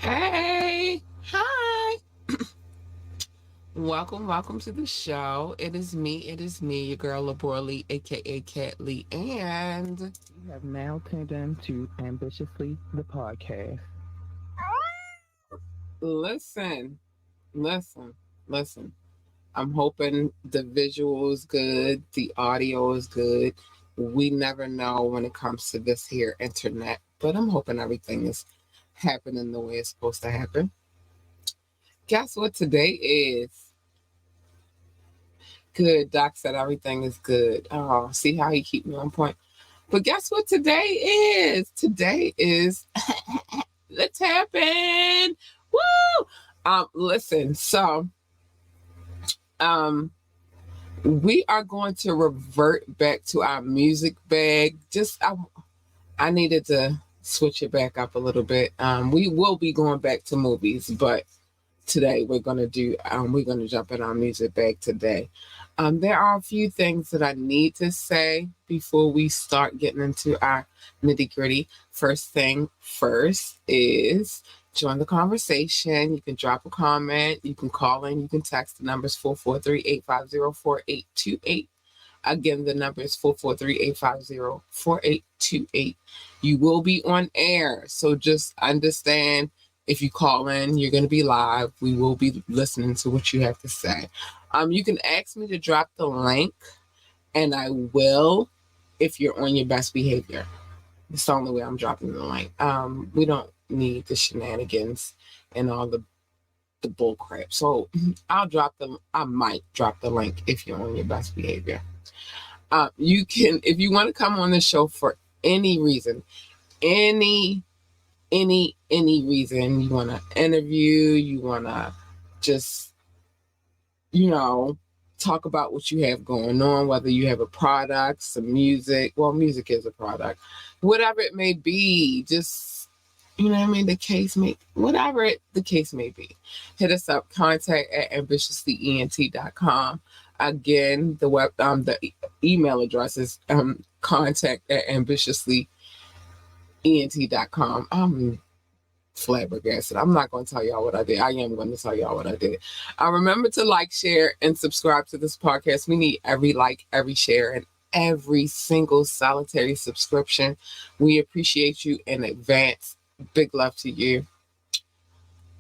Hey, hi. Welcome to the show. It is me, your girl Labora Lee, aka Cat Lee, and You have now tuned in to Ambitiously the podcast. listen, listen, listen. I'm hoping the visual is good, the audio is good. We never know when it comes to this here internet, but I'm hoping everything is happening the way it's supposed to happen. Guess what today is? Good. Doc said everything is good. Oh, see how he keep me on point. But guess what today is? Today is let's happen. Woo! Listen, so um we are going to revert back to our music bag. I needed to switch it back up a little bit. We will be going back to movies, but today we're gonna jump in our music bag today. There are a few things that I need to say before we start getting into our nitty gritty. First thing first is join the conversation. You can drop a comment, you can call in, you can text. The numbers 443-850-4828. Again, the number is 443-850-4828. You will be on air, so just understand, if you call in, you're going to be live. We will be listening to what you have to say. You can ask me to drop the link, and I will if you're on your best behavior. It's the only way I'm dropping the link. We don't need the shenanigans and all the bull crap. So I might drop the link if you're on your best behavior. You can, if you want to come on the show for any reason, any any reason, you want to interview, you want to just, you know, talk about what you have going on, whether you have a product, some music. Well, music is a product, whatever it may be. Just, you know what I mean, the case may be, hit us up. Contact at ambitiouslyent.com. Again, the email address is contact at ambitiouslyent.com. I'm flabbergasted. I'm not going to tell y'all what I did. I am going to tell y'all what I did. Remember to like, share, and subscribe to this podcast. We need every like, every share, and every single solitary subscription. We appreciate you in advance. Big love to you.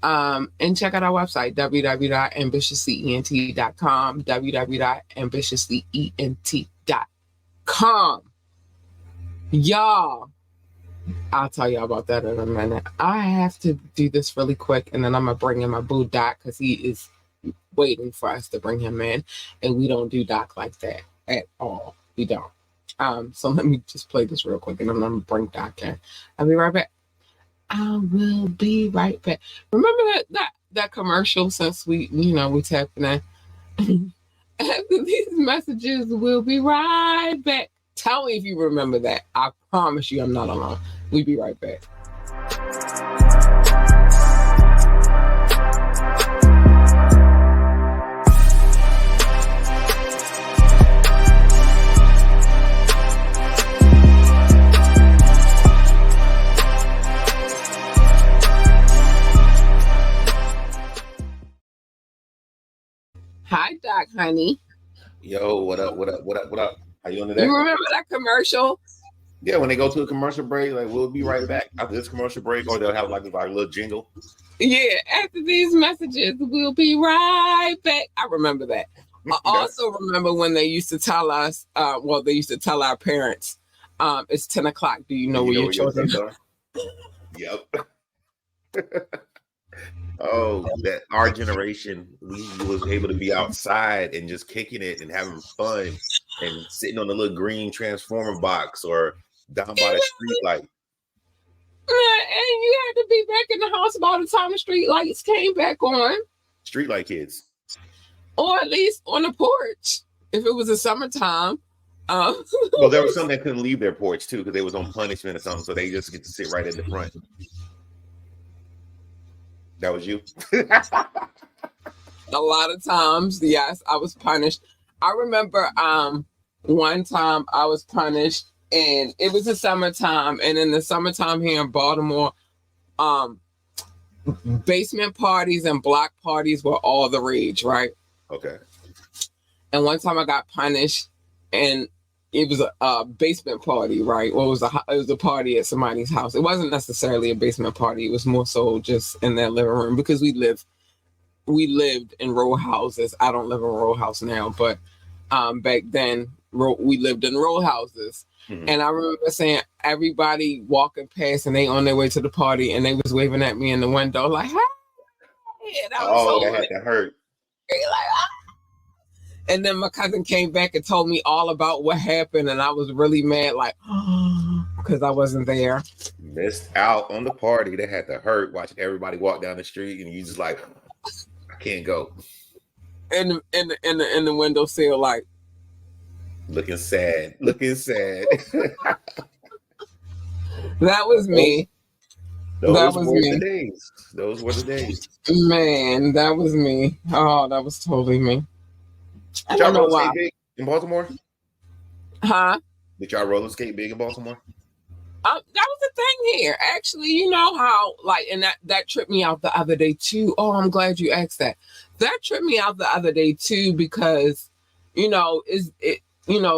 And check out our website, www.ambitiouslyent.com, www.ambitiouslyent.com. Y'all, I'll tell y'all about that in a minute. I have to do this really quick, and then I'm gonna bring in my boo Doc because he is waiting for us to bring him in, and we don't do Doc like that at all. We don't. So let me just play this real quick, and then I'm gonna bring Doc in. I'll be right back. I will be right back. Remember that commercial? Since we tapping in. After these messages, we'll be right back. Tell me if you remember that. I promise you, I'm not alone. We'll be right back. Hi, Doc, honey. Yo, what up? What up? What up? What up? How you doing You today? remember that commercial? Yeah, when they go to a commercial break, like we'll be right back after this commercial break, or they'll have like a little jingle. Yeah, after these messages, we'll be right back. I remember that. I also remember when they used to tell us, they used to tell our parents, it's 10 o'clock. Do you know where your children are? Yep. Oh, that our generation, we was able to be outside and just kicking it and having fun and sitting on the little green transformer box or down by the street light. And you had to be back in the house by the time the street lights came back on. Streetlight kids. Or at least on the porch, if it was the summertime. Well, there was some that couldn't leave their porch too because they was on punishment or something, so they just get to sit right in the front. That was you? A lot of times, yes, I was punished. I remember one time I was punished, and it was the summertime, and in the summertime here in Baltimore, basement parties and block parties were all the rage, right? Okay. And one time I got punished, and it was a basement party, right? Well, it was a party at somebody's house. It wasn't necessarily a basement party. It was more so just in their living room because we lived in row houses. I don't live in a row house now, but back then we lived in row houses. Mhm. And I remember saying everybody walking past and they on their way to the party and they was waving at me in the window like, hey, and I was Oh, so that had to hurt. like, ah. And then my cousin came back and told me all about what happened, and I was really mad, like, because I wasn't there. Missed out on the party. That had to hurt watching everybody walk down the street and you just like, I can't go. In the windowsill, like, Looking sad. Looking sad. that was me. Those That was were me. the days. Those were the days. Man, that was me. Oh, that was totally me. I Did y'all don't know roller why. skate big in Baltimore? Huh? Did y'all roller skate big in Baltimore? That was the thing here. Actually, you know how, like, and that tripped me out the other day too. Oh, I'm glad you asked that. That tripped me out the other day too because,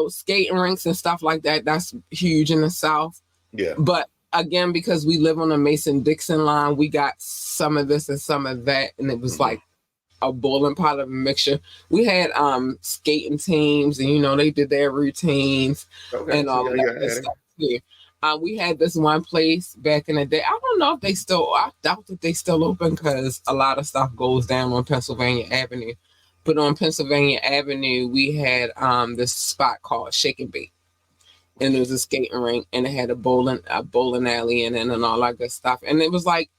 skating rinks and stuff like that, that's huge in the South. Yeah. But again, because we live on a Mason-Dixon line, we got some of this and some of that, and it was like a boiling pot of a mixture. We had skating teams, and they did their routines and all of that stuff too. We had this one place back in the day. I don't know if I doubt that they still open because a lot of stuff goes down on Pennsylvania Avenue. But on Pennsylvania Avenue, we had this spot called Shake and Bake. And there was a skating rink, and it had a bowling alley in it and all that good stuff. And it was like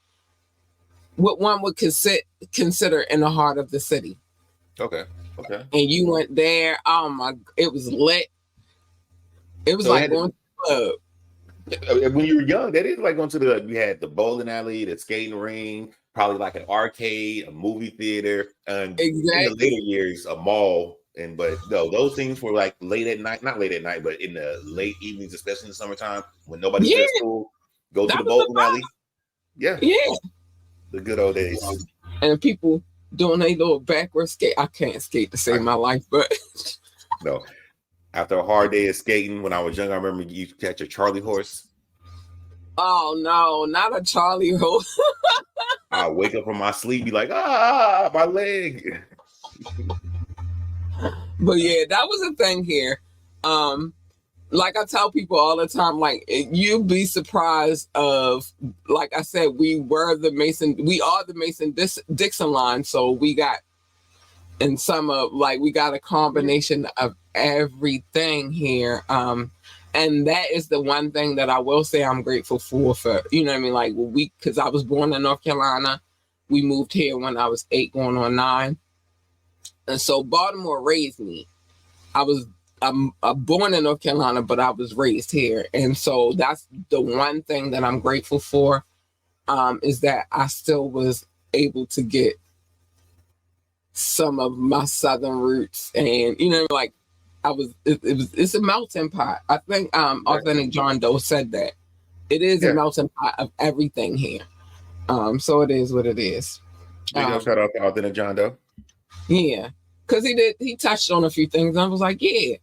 what one would consider in the heart of the city. Okay. And you went there. Oh my! It was lit. It was like going to the club. When you were young, that is like going to you had the bowling alley, the skating ring, probably like an arcade, a movie theater, and Exactly. in the later years, a mall. But no, those things were like late at night, not late at night, but in the late evenings, especially in the summertime when nobody's at school, go to the bowling alley. Yeah. The good old days. And people doing a little backward skate. I can't skate to save my life, but no. After a hard day of skating, when I was young, I remember you used to catch a Charlie horse. Oh no, not a Charlie horse. I wake up from my sleep, be like, my leg. But yeah, that was a thing here. Like I tell people all the time, like you'd be surprised of, like I said, we are the Mason-Dixon line, so we got we got a combination of everything here. And that is the one thing that I will say I'm grateful for, you know what I mean? Like because I was born in North Carolina. We moved here when I was 8 going on 9. And so Baltimore raised me. I'm born in North Carolina, but I was raised here. And so that's the one thing that I'm grateful for, is that I still was able to get some of my Southern roots. And, it's a melting pot. I think Authentic John Doe said that. It is a melting pot of everything here. So it is what it is. Shout out to Authentic John Doe. Yeah. Because he touched on a few things. And I was like, yeah,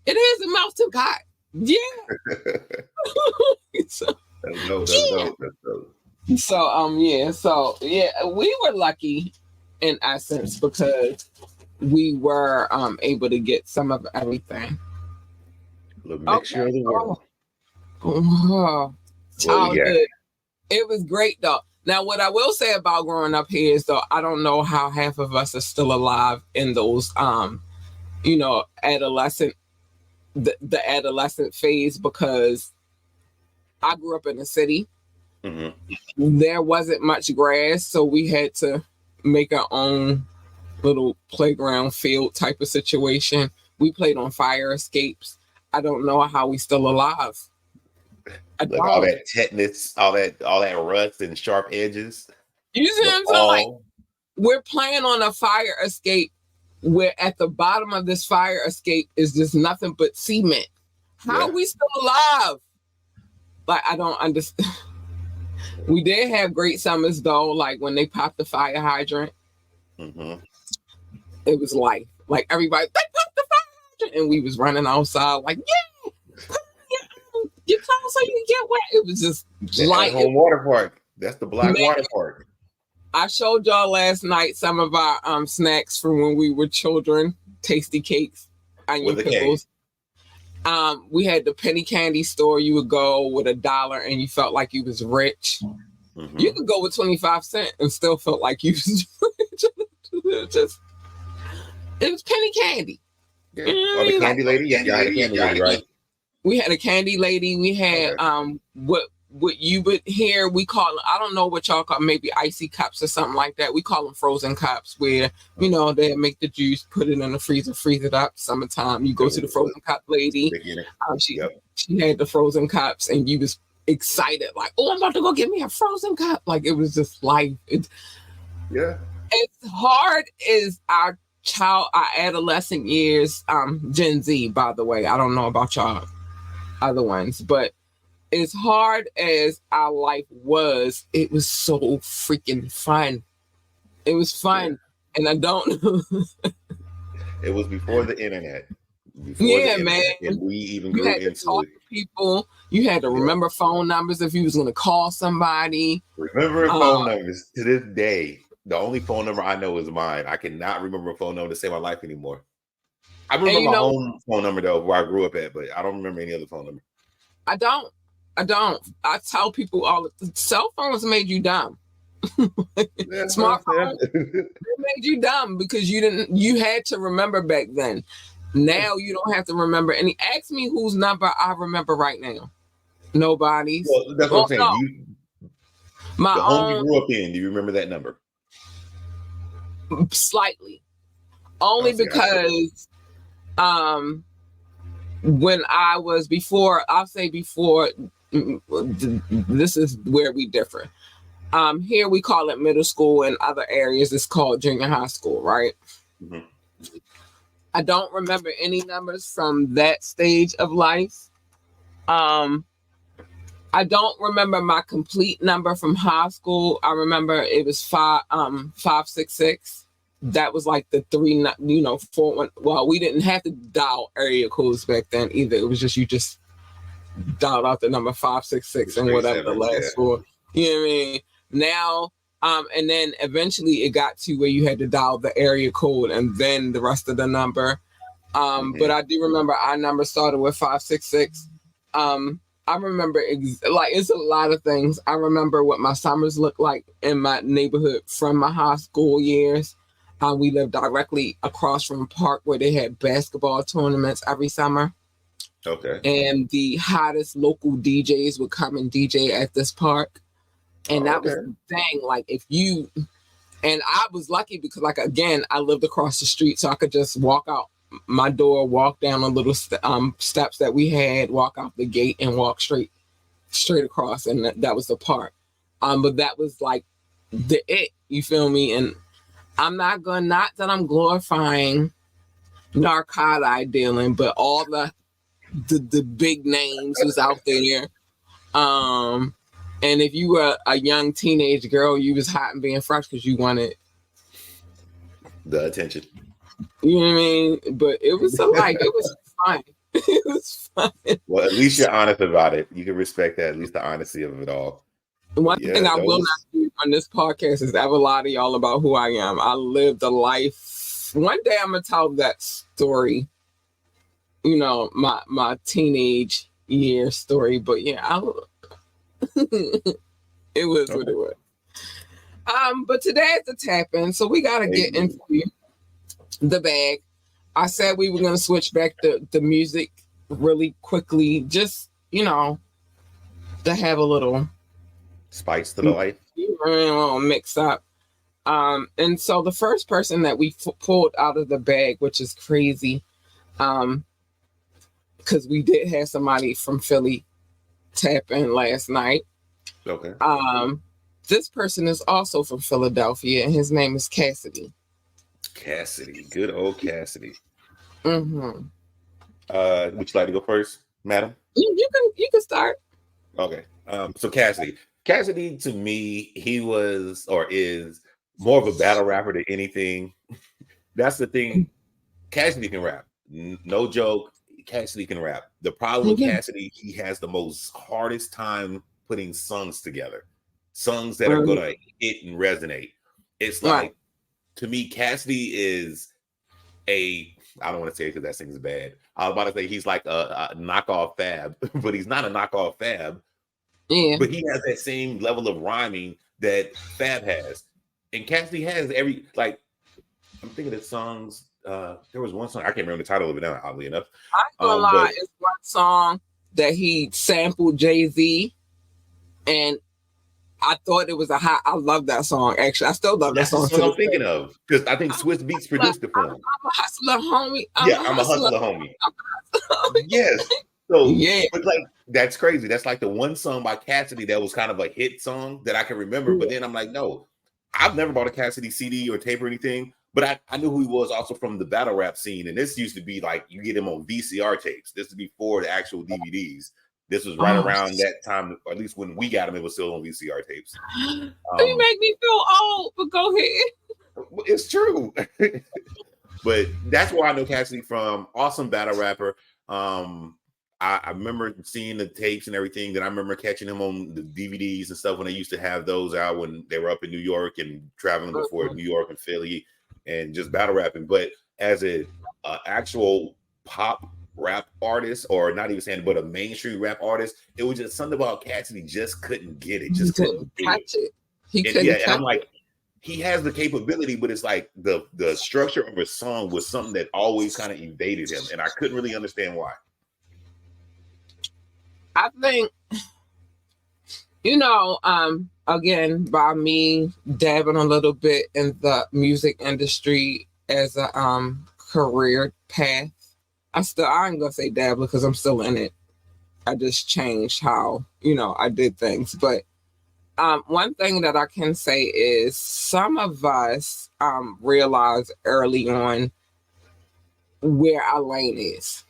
it is a melting pot. Yeah. So we were lucky in essence because we were able to get some of everything. The mixture of the world. It was great though. Now, what I will say about growing up here is, though, I don't know how half of us are still alive in those, adolescent phase, because I grew up in the city. Mm-hmm. There wasn't much grass, so we had to make our own little playground field type of situation. We played on fire escapes. I don't know how we still alive. All that tetanus, all that rust and sharp edges. You see what I'm saying? Like, we're playing on a fire escape where at the bottom of this fire escape is just nothing but cement. How are we still alive? Like, I don't understand. We did have great summers though, like when they popped the fire hydrant, Mm-hmm. it was life. Like everybody, they popped the fire hydrant, and we was running outside like, yeah, get close so you can get wet. It was just At like home water park. That's the Black Man. Water Park. I showed y'all last night some of our snacks from when we were children. Tasty cakes, onion With a pickles. We had the penny candy store. You would go with $1 and you felt like you was rich. Mm-hmm. You could go with 25 cents and still felt like you was rich. It was penny candy. Yeah. Oh, the candy lady? Yeah, y'all had a candy lady, right? We had a candy lady. We had what you would hear, we call them, I don't know what y'all call, maybe icy cups or something like that. We call them frozen cups, where they make the juice, put it in the freezer, freeze it up. Summertime, you go to the frozen cup lady. She had the frozen cups, and you was excited, like, oh, I'm about to go get me a frozen cup. Like, it was just life. It's hard as our adolescent years, Gen Z, by the way. I don't know about y'all other ones, but as hard as our life was, it was so freaking fun. It was fun. And I don't know. It was before the internet. Man. And we even You grew had to into talk it. to people. You had to remember phone numbers if you was going to call somebody. Remember phone numbers to this day. The only phone number I know is mine. I cannot remember a phone number to save my life anymore. I remember my home phone number though, where I grew up at, but I don't remember any other phone number. I don't. I tell people cell phones made you dumb. Smartphones made you dumb because you had to remember back then. Now you don't have to remember any. Ask me whose number I remember right now. Nobody's. Well, that's what I'm saying. No. The home you grew up in, do you remember that number? Slightly. Only because when I was before, this is where we differ. Here we call it middle school. In other areas, it's called junior high school, right? Mm-hmm. I don't remember any numbers from that stage of life. I don't remember my complete number from high school. I remember it was 566. That was like the 4. Well, we didn't have to dial area codes back then either. It was just you dialed out the number 566 and whatever the last 4. You know what I mean? Now, and then eventually it got to where you had to dial the area code and then the rest of the number. But I do remember our number started with 566. I remember it's a lot of things. I remember what my summers looked like in my neighborhood from my high school years. We lived directly across from a park where they had basketball tournaments every summer. Okay. And the hottest local DJs would come and DJ at this park. And that was the thing. Like and I was lucky because I lived across the street, so I could just walk out my door, walk down a little steps that we had, walk out the gate and walk straight across. And that was the park. But that was like you feel me? And I'm not that I'm glorifying narcotic dealing, but all the big names was out there. And if you were a young teenage girl, you was hot and being fresh because you wanted the attention. You know what I mean? But it was it was fun. It was fun. Well, at least you're honest about it. You can respect that, at least the honesty of it all. One thing I will not do on this podcast is ever lie to y'all about who I am. I lived a life. One day I'm gonna tell that story. My teenage year story. But yeah, it was what it was. But today is the tap-in, so we gotta get into the bag. I said we were gonna switch back the music really quickly, just to have a little spice to the life, a little mix up. And so the first person that we pulled out of the bag, which is crazy, because we did have somebody from Philly tap in last night. Okay. This person is also from Philadelphia, and his name is Cassidy. Cassidy, good old Cassidy. Mm-hmm. Would you like to go first, madam? You can start. Okay. So Cassidy Cassidy, to me, he was or is more of a battle rapper than anything. That's the thing. Cassidy can rap. No joke. Cassidy can rap. The problem with Cassidy, he has the most hardest time putting songs together. Songs that are gonna hit and resonate. It's like, to me, Cassidy is I don't want to say it because that thing's bad. I was about to say he's like a knockoff Fab, but he's not a knockoff Fab. Yeah. But he has that same level of rhyming that Fab has. And Cassidy has I'm thinking of songs. There was one song, I can't remember the title of it now, oddly enough. I ain't gonna lie, it's one song that he sampled Jay-Z, and I thought it was I love that song, actually. I still love that song. That's what I'm thinking of, because I think Swiss Beats produced it for him. I'm a hustler, homie. I'm a hustler, homie. Yes. So, yeah, but that's crazy. That's like the one song by Cassidy that was kind of a hit song that I can remember. But then I'm like, no, I've never bought a Cassidy CD or tape or anything. But I knew who he was also from the battle rap scene. And this used to be like, you get him on VCR tapes. This is before the actual DVDs. This was right around that time, or at least when we got him, it was still on VCR tapes. You make me feel old, but go ahead. It's true. But that's where I know Cassidy from. Awesome battle rapper. I remember seeing the tapes and everything. That I remember catching him on the DVDs and stuff when they used to have those out when they were up in New York and traveling before New York and Philly and just battle rapping. But as an actual pop rap artist, or not even saying, but a mainstream rap artist, it was just something about Cassidy just couldn't get it. Just couldn't catch it. And I'm like, he has the capability, but it's like the structure of his song was something that always kind of evaded him, and I couldn't really understand why. I think, again, by me dabbing a little bit in the music industry as a career path, I ain't gonna say dabble because I'm still in it. I just changed how, I did things. But one thing that I can say is some of us realize early on where our lane is.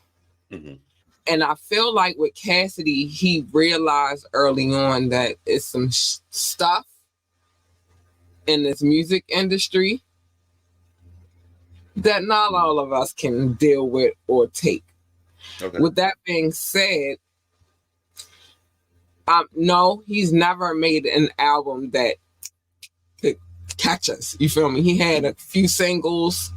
Mm-hmm. And I feel like with Cassidy, he realized early on that it's some stuff in this music industry that not all of us can deal with or take. Okay. With that being said, no, he's never made an album that could catch us. You feel me? He had a few singles,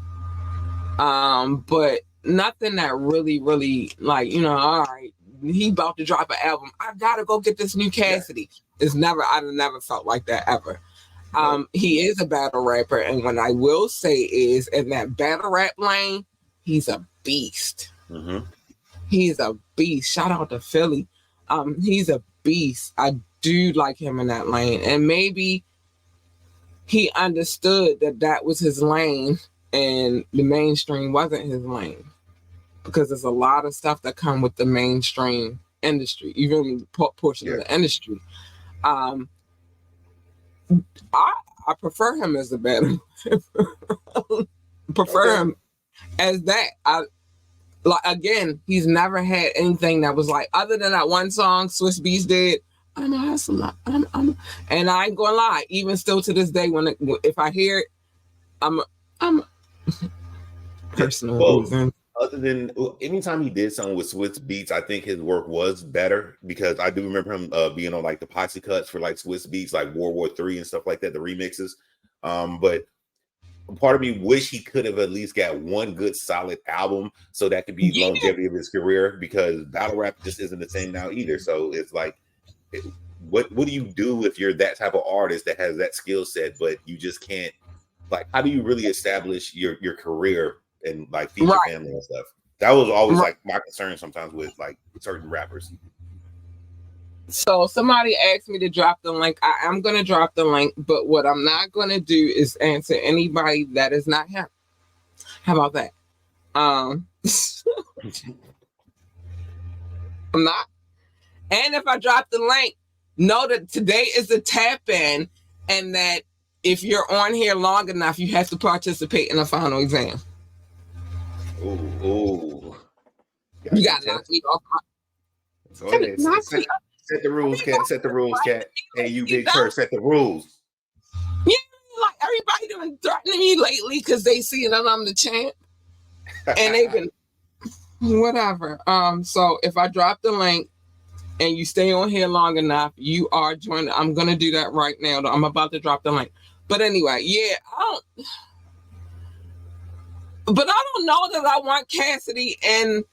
but nothing that really, all right, he about to drop an album. I gotta go get this new Cassidy. Yeah. I've never felt like that ever. He is a battle rapper, and what I will say is, in that battle rap lane, he's a beast. Mm-hmm. He's a beast. Shout out to Philly. He's a beast. I do like him in that lane, and maybe he understood that was his lane, and the mainstream wasn't his lane, because there's a lot of stuff that come with the mainstream industry, even portion of the industry. I prefer him as a battle. Him as that. Again, he's never had anything that was like, other than that one song Swiss Beats did, I'm a hustler. And I ain't gonna lie, even still to this day, if I hear it, I'm personal reason. Other than anytime he did something with Swiss Beats, I think his work was better, because I do remember him being on like the posse cuts for like Swiss Beats, like World War III and stuff like that, the remixes. But part of me wish he could have at least got one good solid album, so that could be longevity of his career, because battle rap just isn't the same now either. So it's like, what do you do if you're that type of artist that has that skill set, but you just can't, like, how do you really establish your career and like feed your family and stuff? That was always like my concern sometimes with like certain rappers. So somebody asked me to drop the link. I am going to drop the link, but what I'm not going to do is answer anybody that is not him. How about that? I'm not. And if I drop the link, know that today is a tap in, and that if you're on here long enough, you have to participate in the final exam. Ooh. You got to knock me off. Set the rules, Cat. Set the rules, Cat. and you You bitch her set the rules. Yeah, like everybody been threatening me lately because they see that I'm the champ, and they've been whatever. So if I drop the link and you stay on here long enough, you are joining. I'm gonna do that right now. I'm about to drop the link. But anyway, yeah, but I don't know that I want Cassidy and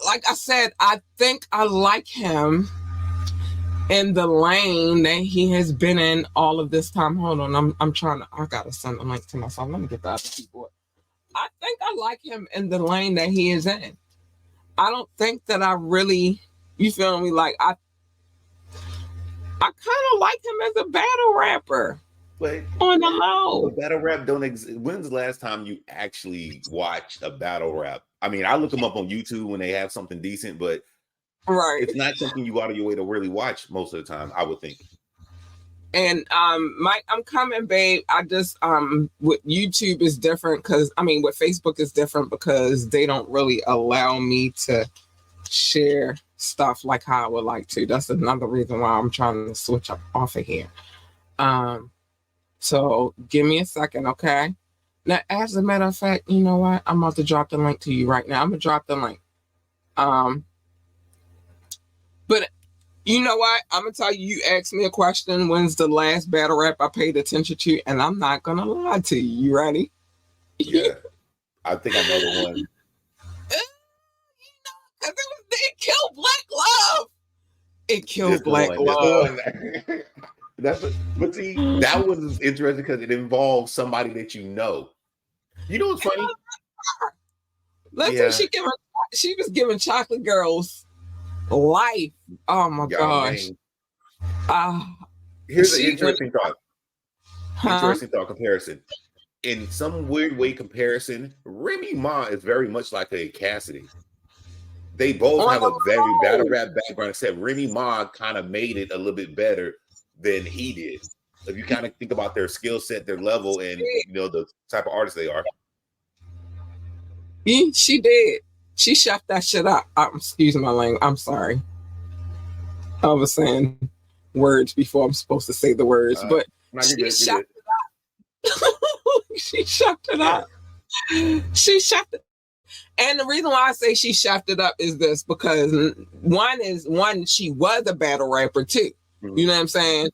like I said, I think I like him in the lane that he has been in all of this time. Hold on, I'm trying to. I gotta send a link to myself. Let me get the other keyboard. I think I like him in the lane that he is in. I don't think that I really, you feel me? Like I kind of like him as a battle rapper. But on the low, battle rap don't exist. When's the last time you actually watched a battle rap? I mean, I look them up on YouTube when they have something decent, but right, it's not something you go out of your way to really watch most of the time, I would think. And Mike, I'm coming, babe. I just with YouTube is different because with Facebook is different because they don't really allow me to share stuff like how I would like to. That's another reason why I'm trying to switch up off of here. So give me a second, okay? Now, as a matter of fact, you know what? I'm about to drop the link to you right now. I'm gonna drop the link. But you know what? I'm gonna tell you. You asked me a question. When's the last battle rap I paid attention to? And I'm not gonna lie to you. You ready? Yeah, I think I know the one. It killed Black Love. It killed Black Love. But see, that was interesting because it involves somebody that you know. You know what's funny? Listen, she was giving Chocolate Girls life. Oh my gosh. Here's an interesting thought. Interesting thought comparison. In some weird way comparison, Remy Ma is very much like a Cassidy. They both have a very battle rap background, except Remy Ma kind of made it a little bit better than he did. If you kind of think about their skill set, their level, and the type of artists they are. She did. She shut that shit up. Excuse my language. I'm sorry. I was saying words before I'm supposed to say the words, but she shut it up. She shut it up. She shut it. And the reason why I say she shut it up is this, because one, she was a battle rapper too. Mm-hmm. You know what I'm saying?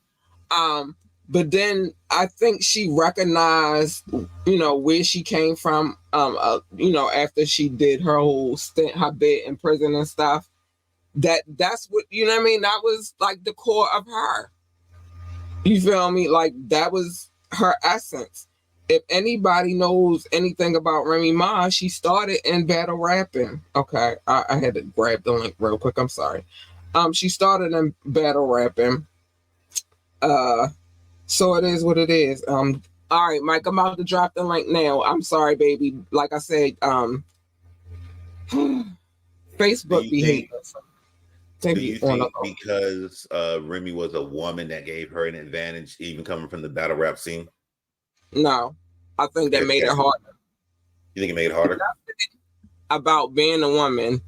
But then I think she recognized, where she came from, after she did her whole stint, her bit in prison and stuff. That's what, that was like the core of her. You feel me? Like that was her essence. If anybody knows anything about Remy Ma, she started in battle rapping. Okay, I had to grab the link real quick. I'm sorry. She started in battle rapping. So it is what it is. All right, Mike, I'm about to drop the link now. I'm sorry, baby. Like I said, Facebook behavior. Do you think because Remy was a woman that gave her an advantage, even coming from the battle rap scene? No, I think that made it harder. You think it made it harder? About being a woman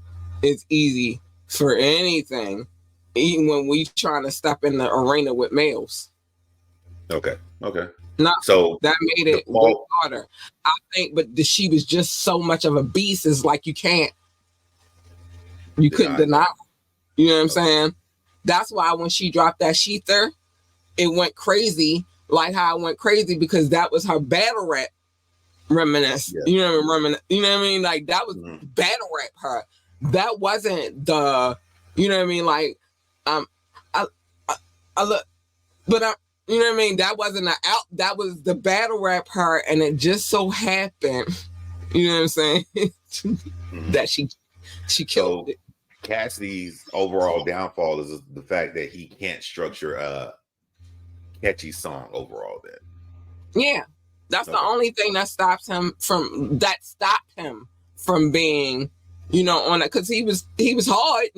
is easy for anything, even when we trying to step in the arena with males. Okay. No, so that made it way harder. I think, but she was just so much of a beast. It's like you couldn't deny. You know what I'm saying? That's why when she dropped that Sheether, it went crazy. Like how it went crazy because that was her battle rap reminisce. Yeah. You know what I mean? Like that was battle rap her. That wasn't the, you know what I mean? Like, I look, but you know what I mean? That wasn't that was the battle rap her, and it just so happened, you know what I'm saying? That she killed it. Cassidy's overall downfall is the fact that he can't structure a catchy song overall. Then, yeah, that's the only thing that stopped him from being, on it, because he was hard.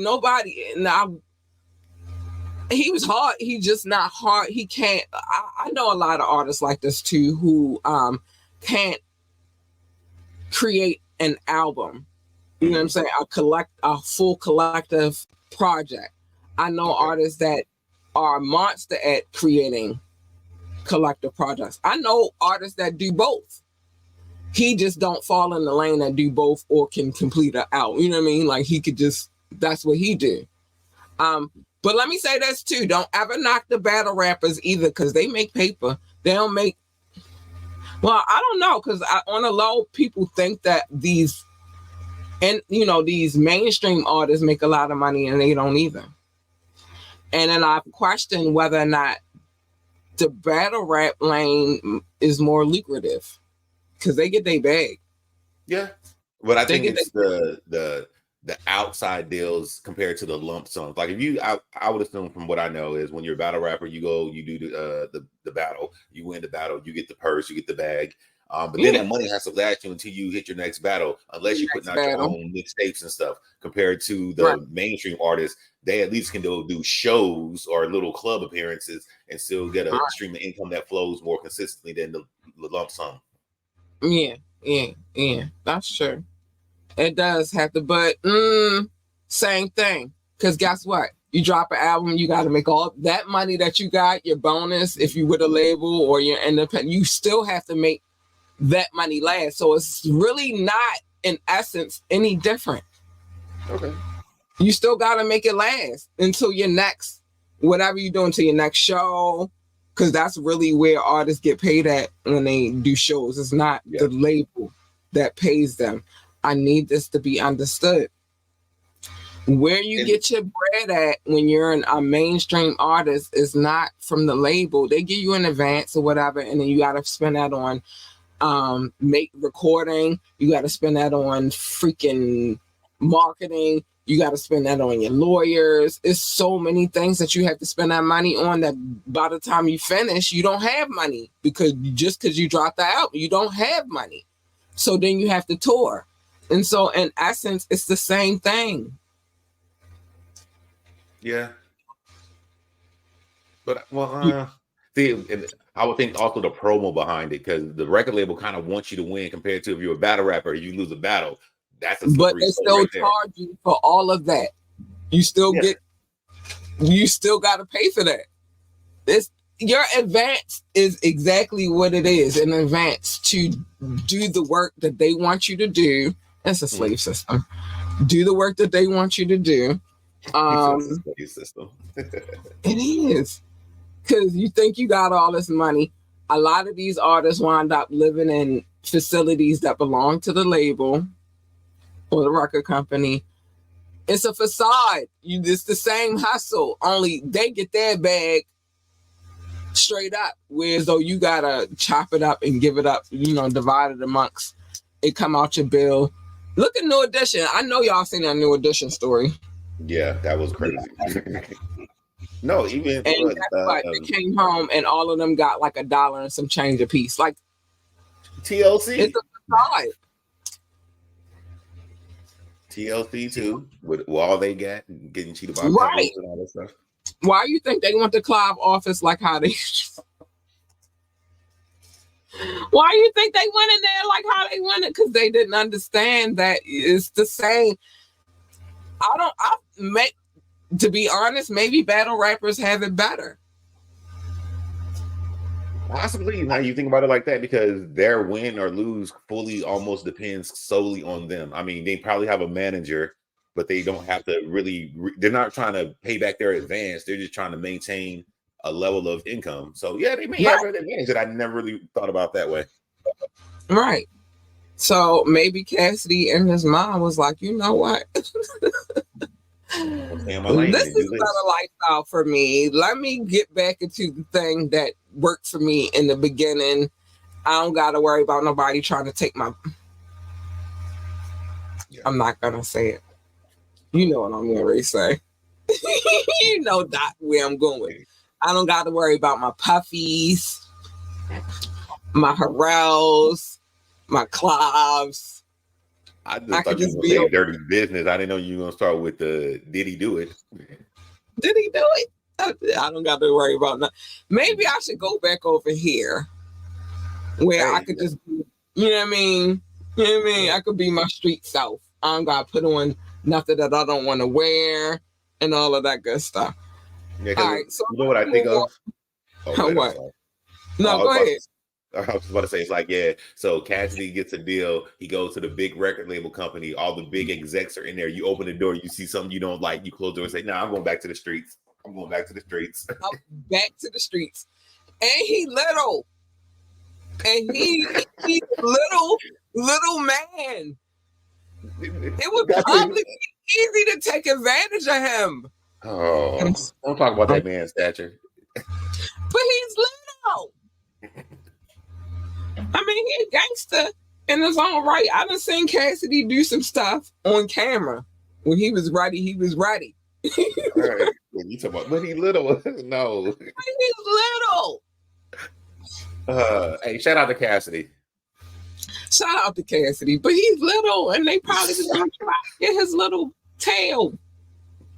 He was hard. He just not hard. He can't. I know a lot of artists like this too who can't create an album. You know what I'm saying? A full collective project. I know artists that are monster at creating collective projects. I know artists that do both. He just don't fall in the lane that do both or can complete it out. You know what I mean? Like he could just, that's what he do. But let me say this too. Don't ever knock the battle rappers either, because they make paper. They don't make, well, I don't know, because on a low, people think that these, and you know, these mainstream artists make a lot of money and they don't either. And then I've questioned whether or not the battle rap lane is more lucrative, because they get their bag. Yeah, but I think it's the outside deals compared to the lump sums. Like if you, I would assume from what I know is when you're a battle rapper, you go, you do the battle, you win the battle, you get the purse, you get the bag. But then that money has to last you until you hit your next battle, unless you're putting out your own mixtapes and stuff. Compared to the mainstream artists, they at least can do shows or little club appearances and still get a stream of income that flows more consistently than the lump sum. Yeah, that's true. It does have to, but same thing. Because guess what? You drop an album, you got to make all that money that you got, your bonus, if you with a label or you're independent, you still have to make that money last. So it's really not, in essence, any different. Okay. You still got to make it last until your next, whatever you're doing, to your next show. Because that's really where artists get paid at when they do shows. It's not the label that pays them. I need this to be understood. Where you get your bread at when you're a mainstream artist is not from the label. They give you an advance or whatever, and then you got to spend that on recording. You got to spend that on freaking marketing. You got to spend that on your lawyers. It's so many things that you have to spend that money on that by the time you finish, you don't have money, because you dropped the album, you don't have money. So then you have to tour. And so in essence, it's the same thing. Yeah. But see, I would think also the promo behind it, because the record label kind of wants you to win compared to if you're a battle rapper, you lose a battle. That's a but they still charge you for all of that. You still you still got to pay for that. Your advance is exactly what it is, an advance to do the work that they want you to do. It's a slave system. Do the work that they want you to do. Slave system. It is. Because you think you got all this money. A lot of these artists wind up living in facilities that belong to the label or the record company. It's a facade. It's the same hustle, only they get their bag straight up, whereas though you gotta chop it up and give it up, divide it amongst it, come out your bill. Look at New Edition. I know y'all seen that New Edition story. Yeah, that was crazy. No, even and they came home and all of them got like $1 and some change a piece. Like TLC. It's a facade. TLC too, with all they got, getting cheated by right and all that stuff. Why you think they want the Clive office like how they? Why you think they went in there like how they went it? Because they didn't understand that it's the same. To be honest, maybe battle rappers have it better. Possibly, now you think about it like that, because their win or lose fully almost depends solely on them. I mean, they probably have a manager, but they don't have to really, they're not trying to pay back their advance. They're just trying to maintain a level of income. So yeah, they may have an advantage that I never really thought about that way. Right. So maybe Cassidy and his mom was like, you know what? This is not a lifestyle for me. Let me get back into the thing that worked for me in the beginning. I don't got to worry about nobody trying to take my... I'm not going to say it. You know what I'm going to say. You know that where I'm going. I don't got to worry about my puffies, my Harrells, my Clives. I thought you were going to say dirty business. I didn't know you were going to start with the did he do it? Did he do it? I don't got to worry about that. Maybe I should go back over here where I could just, you know what I mean? You know what I mean? I could be my street self. I don't got to put on nothing that I don't want to wear. and all of that good stuff. Yeah, All right, so you know what I think of? Oh, what? I'm sorry. No, go ahead. I was about to say, it's like, yeah, so Cassidy gets a deal. He goes to the big record label company. All the big execs are in there. You open the door, you see something you don't like. You close the door and say, no, I'm going back to the streets. I'm going back to the streets. I'm back to the streets. And he little. And he's little man. It would probably be easy to take advantage of him. Oh, don't talk about that man's stature. But he's little. I mean, he's a gangster in his own right. I done seen Cassidy do some stuff on camera. When he was ready, he was ready. All right. You talking about, but he's little. No. But he's little. Hey, shout out to Cassidy. Shout out to Cassidy. But he's little, and they probably just gonna try to get his little tail.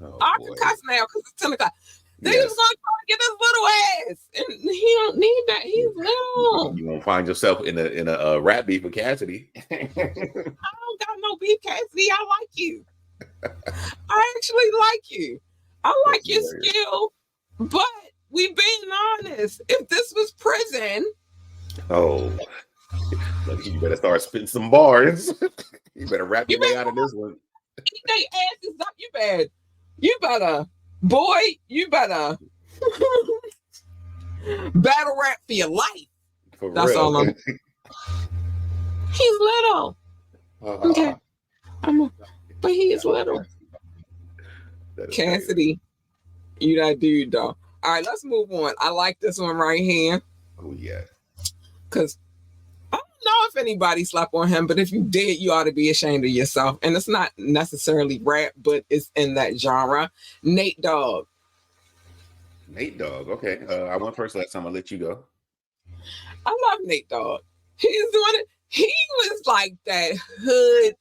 I can cuss now because it's 10 o'clock. They just gonna try to get his little ass, and he don't need that. He's little. You gonna find yourself in a rap beef with Cassidy? I don't got no beef, Cassidy. I like you. I actually like you. I like your skill, but we being honest. If this was prison, look, you better start spitting some bars. You better rap your way out of this one. They asses up. You better, boy. You better battle rap for your life. That's real. All I'm. He's little. Okay, but he is little. Cassidy, you that dude, though. All right, let's move on. I like this one right here. Oh yeah. Because I don't know if anybody slept on him, but if you did, you ought to be ashamed of yourself. And it's not necessarily rap, but it's in that genre. Nate Dogg. Nate Dogg. Okay. I went first last time. I'll let you go. I love Nate Dogg. He's doing it. He was like that hood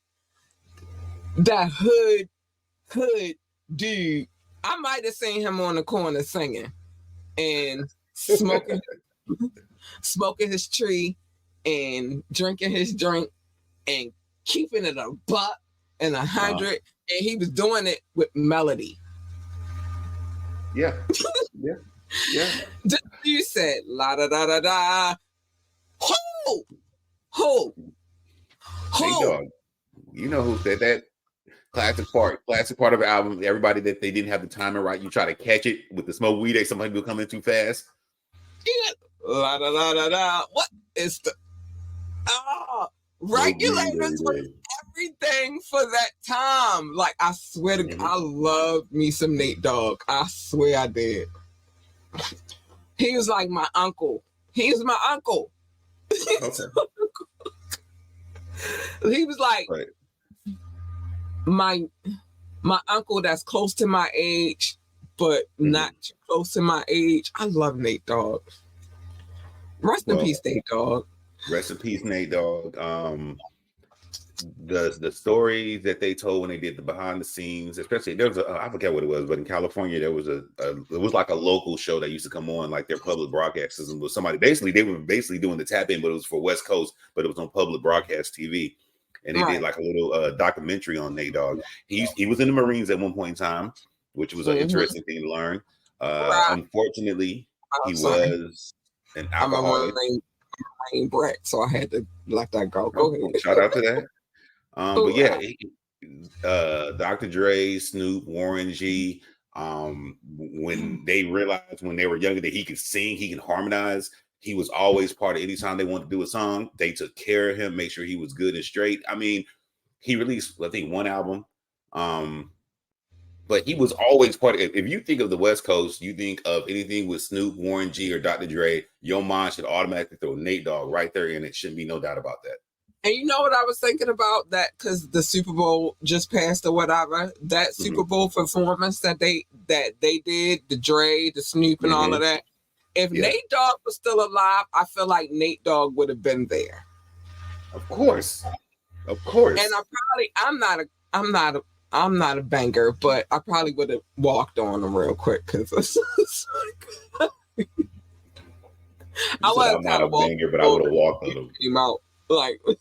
dude. I might have seen him on the corner singing and smoking his tree and drinking his drink and keeping it a buck and 100. And he was doing it with melody. Yeah. You said la da da da da. Who? You know who said that? Classic part of the album. Everybody that they didn't have the timing right. You try to catch it with the smoke weed. Somebody will come in too fast. Yeah. La da da da da. What is the regulators were everything for that time? Like I swear to God, I loved me some Nate Dogg. I swear I did. He was like my uncle. He's my uncle. Okay. He was like my uncle that's close to my age, but not too close to my age. I love Nate Dogg. Rest in peace, Nate Dogg. Rest in peace, Nate Dogg. The stories that they told when they did the behind the scenes, especially there was I forget what it was, but in California there was it was like a local show that used to come on, like their public broadcast system was somebody they were doing the tap in, but it was for West Coast, but it was on public broadcast TV, and they did like a little documentary on Nate Dogg. He was in the Marines at one point in time, which was an interesting thing to learn. Unfortunately, he was an alcoholic. I'm a Marine brat, so I had to let that go. Go ahead. Shout out to that. But yeah, Dr. Dre, Snoop, Warren G, when they realized when they were younger that he could sing, he can harmonize, he was always part of anytime they wanted to do a song, they took care of him, make sure he was good and straight. I mean, he released, I think, one album, but he was always part of it. If you think of the West Coast, you think of anything with Snoop, Warren G, or Dr. Dre, your mind should automatically throw Nate Dogg right there, and it shouldn't be no doubt about that. And you know what I was thinking about that because the Super Bowl just passed or whatever. That Super Bowl performance that they did, the Dre, the Snoop, and all of that. If Nate Dogg was still alive, I feel like Nate Dogg would have been there. Of course. And I'm not a banger, but I probably would have walked on him real quick because I wasn't not a banger, but I would have walked on him. Came out. Like looking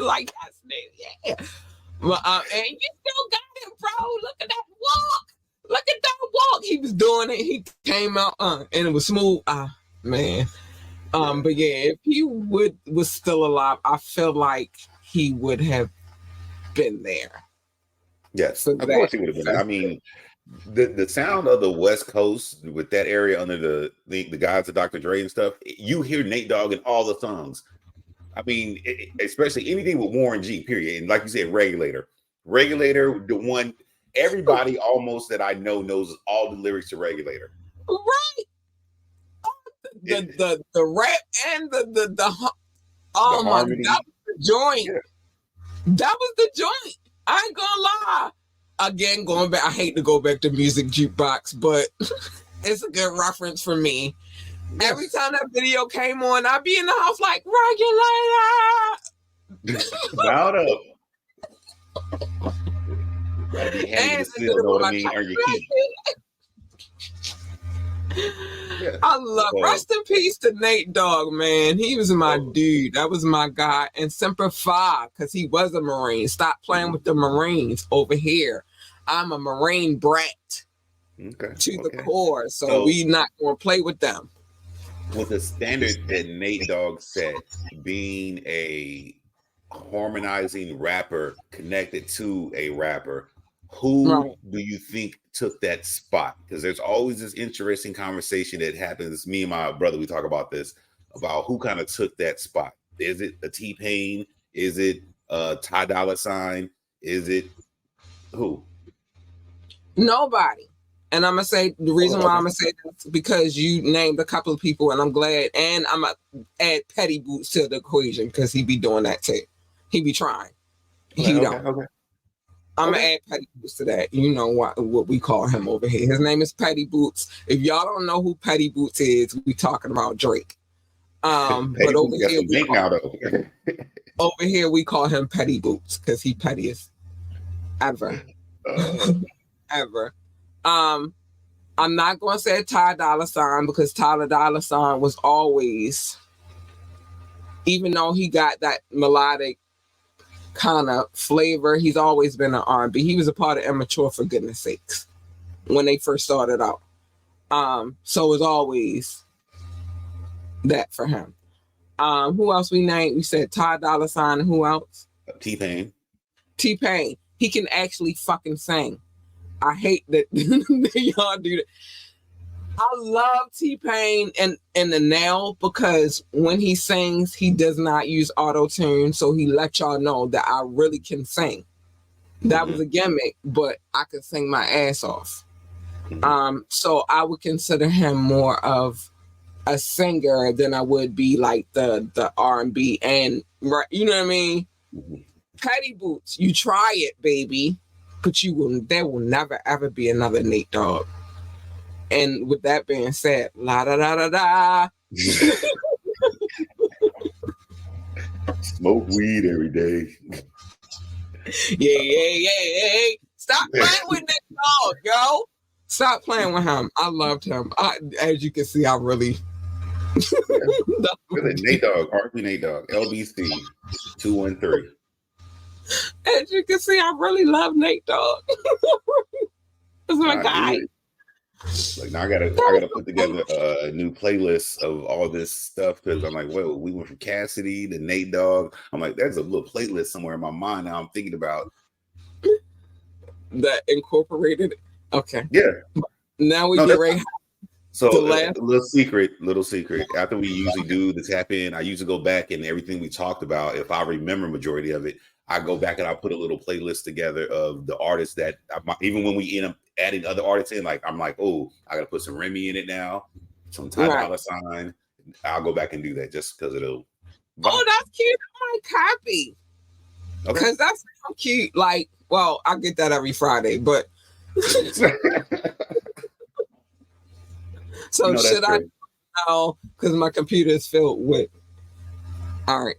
like that's yeah. But and you still got him, bro. Look at that doing it, he came out and it was smooth. Man. But yeah, if he was still alive, I feel like he would have been there. Yes, of course he would have been. I mean, the sound of the West Coast with that area under the guys of Dr. Dre and stuff, you hear Nate Dogg in all the songs. I mean, especially anything with Warren G. Period. And like you said, Regulator, the one everybody almost that I know knows all the lyrics to Regulator. Right. The rap and the oh my God, that was the joint. Yeah. That was the joint. I ain't gonna lie. Again, going back, I hate to go back to Music Jukebox, but it's a good reference for me. Yes. Every time that video came on, I'd be in the house like, Regulator. Loud up. Gotta be handy to still know what I mean, or your key. Yeah. I love rest in peace to Nate Dogg, man. He was my dude. That was my guy. And Semper Fi, because he was a Marine. Stop playing with the Marines over here. I'm a Marine brat to the core. So we not gonna play with them. With the standard that Nate Dogg set, being a harmonizing rapper connected to a rapper, who do you think took that spot? Because there's always this interesting conversation that happens. Me and my brother, we talk about this, about who kind of took that spot. Is it a T-Pain? Is it Ty Dolla $ign? Is it who? Nobody. And I'm going to say, the reason why I'm going to say that is because you named a couple of people, and I'm glad. And I'm going to add Petty Boots to the equation because he be doing that too. He be trying. He don't. Okay. I'm gonna add Petty Boots to that. You know what we call him over here. His name is Petty Boots. If y'all don't know who Petty Boots is, we talking about Drake. But over here we call him Petty Boots because he pettiest ever. Ever. I'm not gonna say Ty Dolla $ign because Ty Dolla $ign was always, even though he got that melodic kind of flavor, he's always been an R&B. He was a part of Immature, for goodness sakes, when they first started out. So it was always that for him. Who else we named? We said Ty Dolla $ign. Who else? T-Pain. T-Pain. He can actually fucking sing. I hate that y'all do that. I love T-Pain and the now because when he sings, he does not use auto-tune, so he lets y'all know that I really can sing. That was a gimmick, but I could sing my ass off. So I would consider him more of a singer than I would be like the R&B and right, you know what I mean? Petty Boots, you try it, baby, but there will never ever be another Nate Dogg. And with that being said, la da da da da. Smoke weed every day. Yeah. Stop playing with Nate Dogg, yo. Stop playing with him. I loved him. As you can see, I really. Nate Dogg, RP Nate Dogg, LBC 213. As you can see, I really love Nate Dogg. That's my guy. Like now I gotta put together a new playlist of all this stuff because I'm like, well, we went from Cassidy to Nate Dogg. I'm like, there's a little playlist somewhere in my mind now I'm thinking about that incorporated. Okay. Yeah. Now we get ready. So little secret. After we usually do the tap in, I usually go back and everything we talked about. If I remember majority of it, I go back and I put a little playlist together of the artists that even when we end up adding other artists in, like I'm like, oh, I gotta put some Remy in it now, some Ty Dolla $ign. I'll go back and do that just because it'll. Oh, that's cute. I might copy. Because that's so cute. Like, well, I get that every Friday, but so should I now? Because my computer is filled with. All right.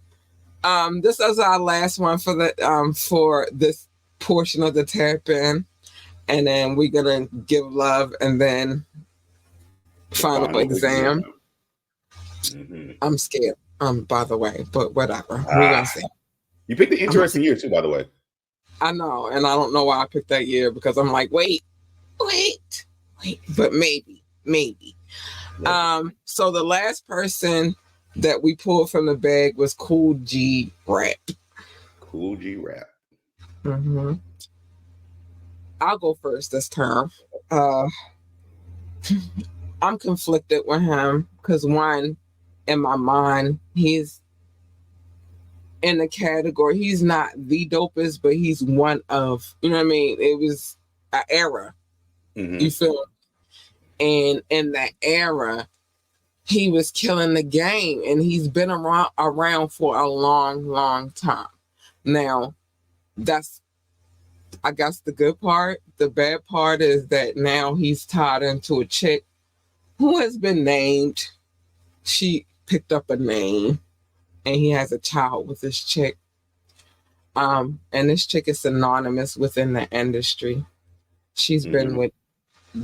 This is our last one for this portion of the tap in, and then we're gonna give love and then final exam. Mm-hmm. I'm scared. By the way, but whatever. We're gonna see. You picked an interesting year too, by the way. I know, and I don't know why I picked that year because I'm like, wait. but maybe. So the last person that we pulled from the bag was Cool G Rap. Cool G Rap. Mm-hmm. I'll go first this time. I'm conflicted with him because one, in my mind, he's in the category. He's not the dopest, but he's one of. You know what I mean? It was an era. Mm-hmm. You feel? And in that era, he was killing the game, and he's been around for a long time. Now, that's, I guess, the good part. The bad part is that now he's tied into a chick who has been named. She picked up a name, and he has a child with this chick. And this chick is synonymous within the industry. She's been with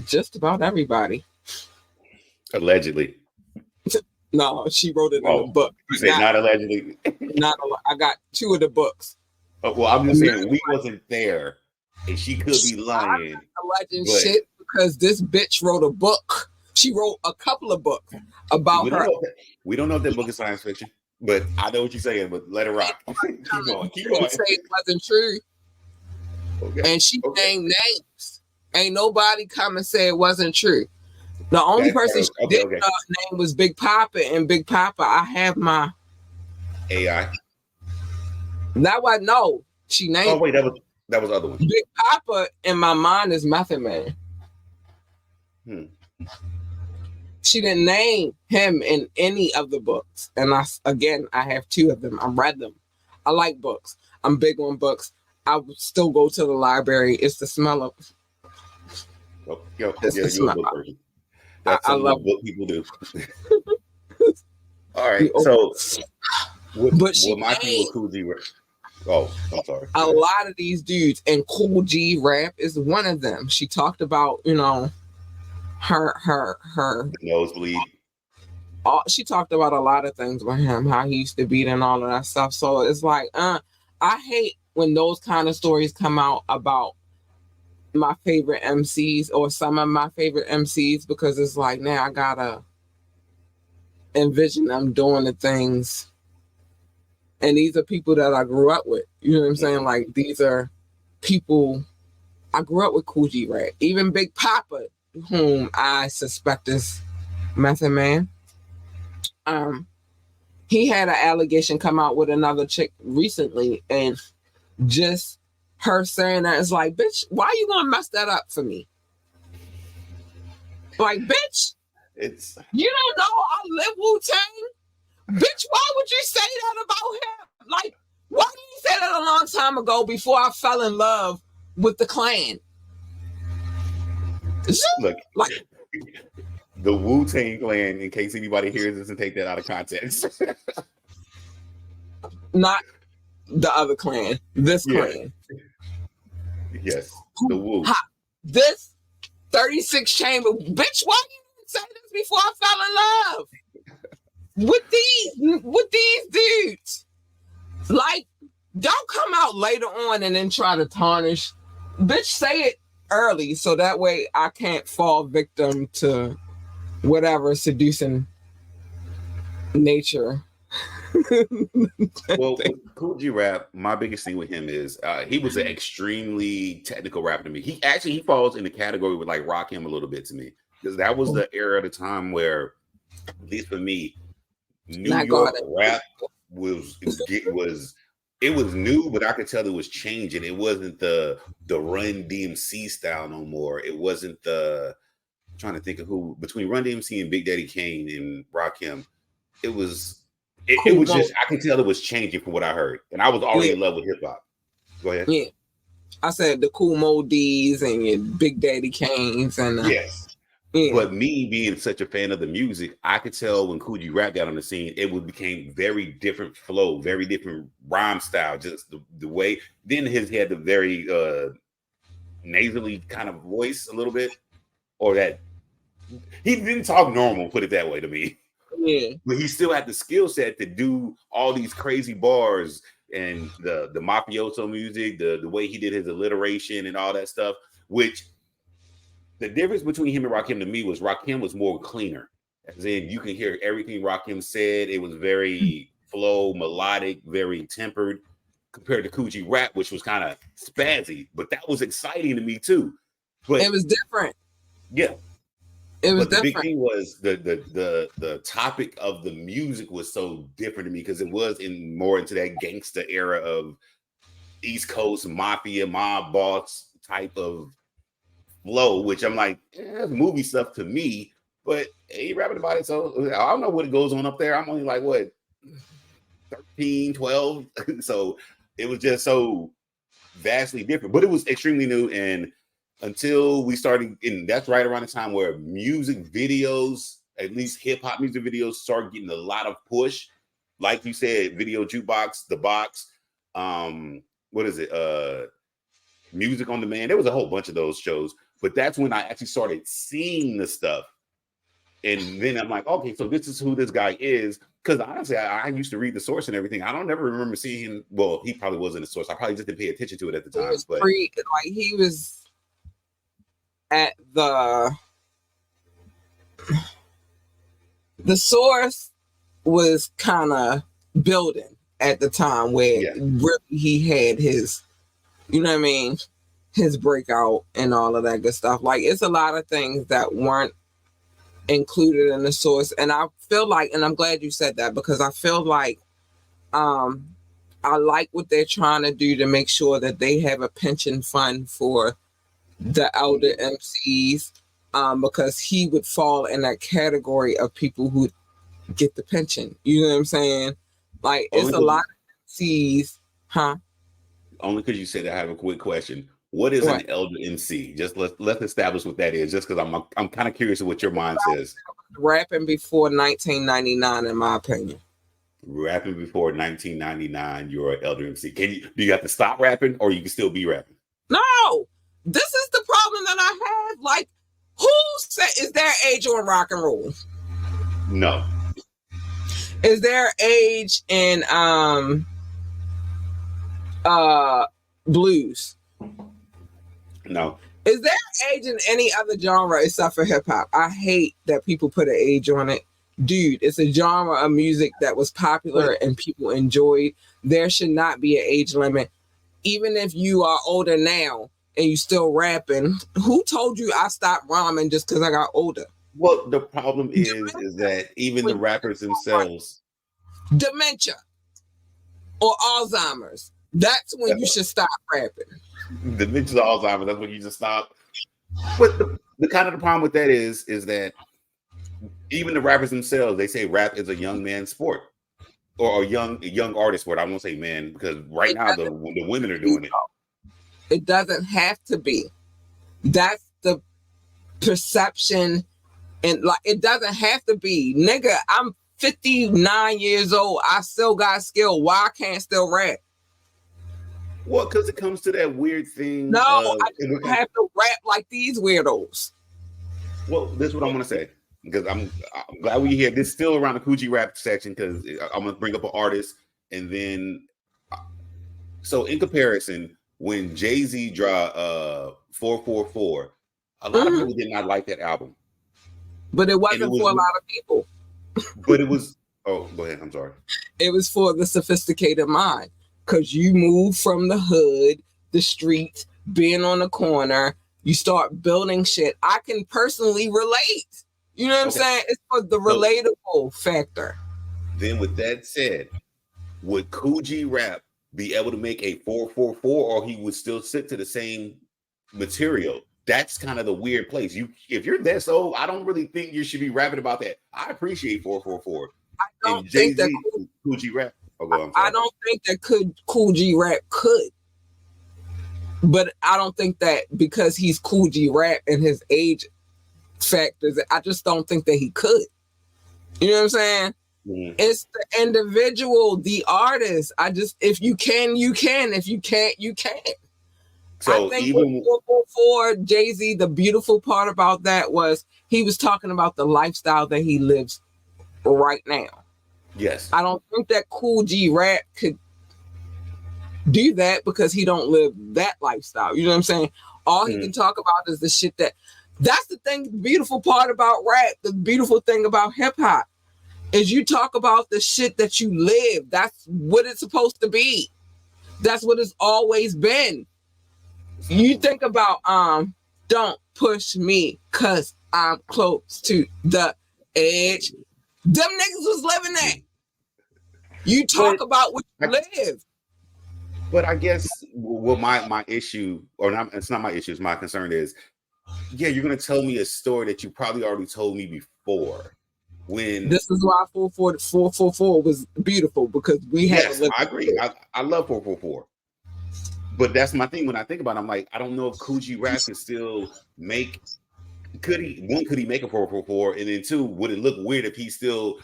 just about everybody. Allegedly. No, she wrote it in a book. You say not allegedly? I got 2 of the books. Well, I'm just saying we wasn't there, and she could be lying. Alleging shit because this bitch wrote a book. She wrote a couple of books about her. We don't know if that book is science fiction, but I know what you're saying. But let it rock. Keep going. Say it wasn't true, and she named names. Ain't nobody come and say it wasn't true. The only person she did name was Big Papa, and Big Papa, I have my AI. That was no. She named. Oh wait, that was other one. Big Papa in my mind is Method Man. She didn't name him in any of the books, and I have 2 of them. I read them. I like books. I'm big on books. I would still go to the library. It's the smell of. You're a book person. That's I love what people do. All right, so my thing with Cool G Rap. Oh, I'm sorry. A lot of these dudes, and Cool G Rap is one of them. She talked about, her nosebleed. She talked about a lot of things with him, how he used to beat and all of that stuff. So it's like, I hate when those kind of stories come out about my favorite MCs or some of my favorite MCs, because it's like, now I gotta envision them doing the things, and these are people that I grew up with. You know what I'm saying? Like, these are people I grew up with. Cool G Rap, even Big Papa, whom I suspect is Method Man. He had an allegation come out with another chick recently, and just her saying that, it's like, bitch, why you gonna mess that up for me? Like, bitch, you don't know I live Wu-Tang? Bitch, why would you say that about him? Like, why did you say that a long time ago before I fell in love with the Klan? Look, like, the Wu-Tang Clan, in case anybody hears this and take that out of context. Not the other clan, this clan. Yes, the Wu. This 36 chamber, bitch, why you say this before I fell in love with these dudes? Like, don't come out later on and then try to tarnish. Bitch, say it early so that way I can't fall victim to whatever seducing nature. Well, Cool G Rap, my biggest thing with him is he was an extremely technical rapper to me. He falls in the category with like Rakim a little bit to me, because that was the era of the time where, at least for me, New York rap was new, but I could tell it was changing. It wasn't the Run DMC style no more. It wasn't I'm trying to think of who between Run DMC and Big Daddy Kane and Rakim. It was just, I can tell it was changing from what I heard, and I was already in love with hip hop. Go ahead. Yeah, I said the Kool Moe Dees and your Big Daddy Kanes and yes. Yeah. But me being such a fan of the music, I could tell when Cool G Rap got on the scene, it became very different flow, very different rhyme style, just the way. Then he had the very nasally kind of voice a little bit, or that he didn't talk normal, put it that way to me. Yeah, but he still had the skill set to do all these crazy bars and the mafioso music, the way he did his alliteration and all that stuff, which the difference between him and Rakim to me was Rakim was more cleaner. As in, you can hear everything Rakim said. It was very flow, melodic, very tempered, compared to Kool G Rap, which was kind of spazzy. But that was exciting to me too. But it was different. Yeah. It was but the different. big thing was the topic of the music was so different to me because it was more into that gangster era of East Coast mafia, mob boss type of flow, which I'm like, that's movie stuff to me, but he rapping about it. So I don't know what goes on up there. I'm only like, what, 13, 12? So it was just so vastly different, but it was extremely new. And until we started, and that's right around the time where music videos, at least hip hop music videos, started getting a lot of push. Like you said, Video Jukebox, The Box, what is it? Music on Demand. There was a whole bunch of those shows, but that's when I actually started seeing the stuff. And then I'm like, okay, so this is who this guy is. Because honestly, I used to read the source and everything. I don't ever remember seeing him. Well, he probably wasn't a source. I probably just didn't pay attention to it at the time. But he was at the source was kind of building at the time where really he had his, you know what I mean, his breakout and all of that good stuff. Like, it's a lot of things that weren't included in the source. And I feel like, and I'm glad you said that, because I feel like I like what they're trying to do to make sure that they have a pension fund for the elder MCs, because he would fall in that category of people who get the pension. You know what I'm saying? Like, it's a lot of MCs, huh? Only because you said I have a quick question. What is an elder MC? Just let's establish what that is. Just because I'm kind of curious of what your mind says. Rapping before 1999, in my opinion. Rapping before 1999, you're an elder MC. Do you have to stop rapping, or you can still be rapping? No, this is the problem that I have. Like, who said, is there age on rock and roll? No. Is there age in blues? No. Is there age in any other genre except for hip hop? I hate that people put an age on it. Dude, it's a genre of music that was popular and people enjoyed. There should not be an age limit. Even if you are older now and you still rapping, who told you I stopped rhyming just because I got older? Well, the problem is that even the rappers themselves. Dementia or Alzheimer's. That's when you should stop rapping. Dementia or Alzheimer's, that's when you just stop. But the kind of the problem with that is that even the rappers themselves, they say rap is a young man's sport. Or a young artist sport. I won't say men, because right now the women are doing it. It doesn't have to be. That's the perception. And like, it doesn't have to be. Nigga, I'm 59 years old. I still got skill. Why I can't still rap? Well, because it comes to that weird thing. No, I don't have to rap like these weirdos. Well, this is what I'm going to say. Because I'm glad we're here. This is still around the Kool G Rap section, because I'm going to bring up an artist. And then, so in comparison, when Jay-Z dropped 444, a lot of people did not like that album. But it wasn't for a lot of people. But it was, oh, go ahead. I'm sorry. It was for the sophisticated mind. Because you move from the hood, the street, being on the corner, you start building shit. I can personally relate. You know what I'm saying? It's for the relatable factor. Then with that said, would Kool G Rap be able to make a 444, or he would still stick to the same material? That's kind of the weird place. If you're that old, I don't really think you should be rapping about that. I appreciate 444. I don't think that Kool G Rap. I don't think that Kool G Rap could. But I don't think that because he's Kool G Rap and his age factors, I just don't think that he could. You know what I'm saying? Mm-hmm. It's the individual, the artist. If you can, you can. If you can't, you can't. So I think even for Jay-Z, the beautiful part about that was he was talking about the lifestyle that he lives right now. Yes. I don't think that Kool G Rap could do that because he don't live that lifestyle. You know what I'm saying? All he can talk about is the shit that That's the thing, the beautiful part about rap, the beautiful thing about hip hop is you talk about the shit that you live. That's what it's supposed to be. That's what it's always been. You think about don't push me cause I'm close to the edge. Them niggas was living that. You talk about what you live. But I guess what my issue, or not, it's not my issue, it's my concern is, yeah, you're gonna tell me a story that you probably already told me before. When this is why 444 was beautiful, because we had. Yes, I agree. I love 444. But that's my thing. When I think about it, I'm like, I don't know if Kool G Rap can still make. Could he make a 444? And then two, would it look weird if he still?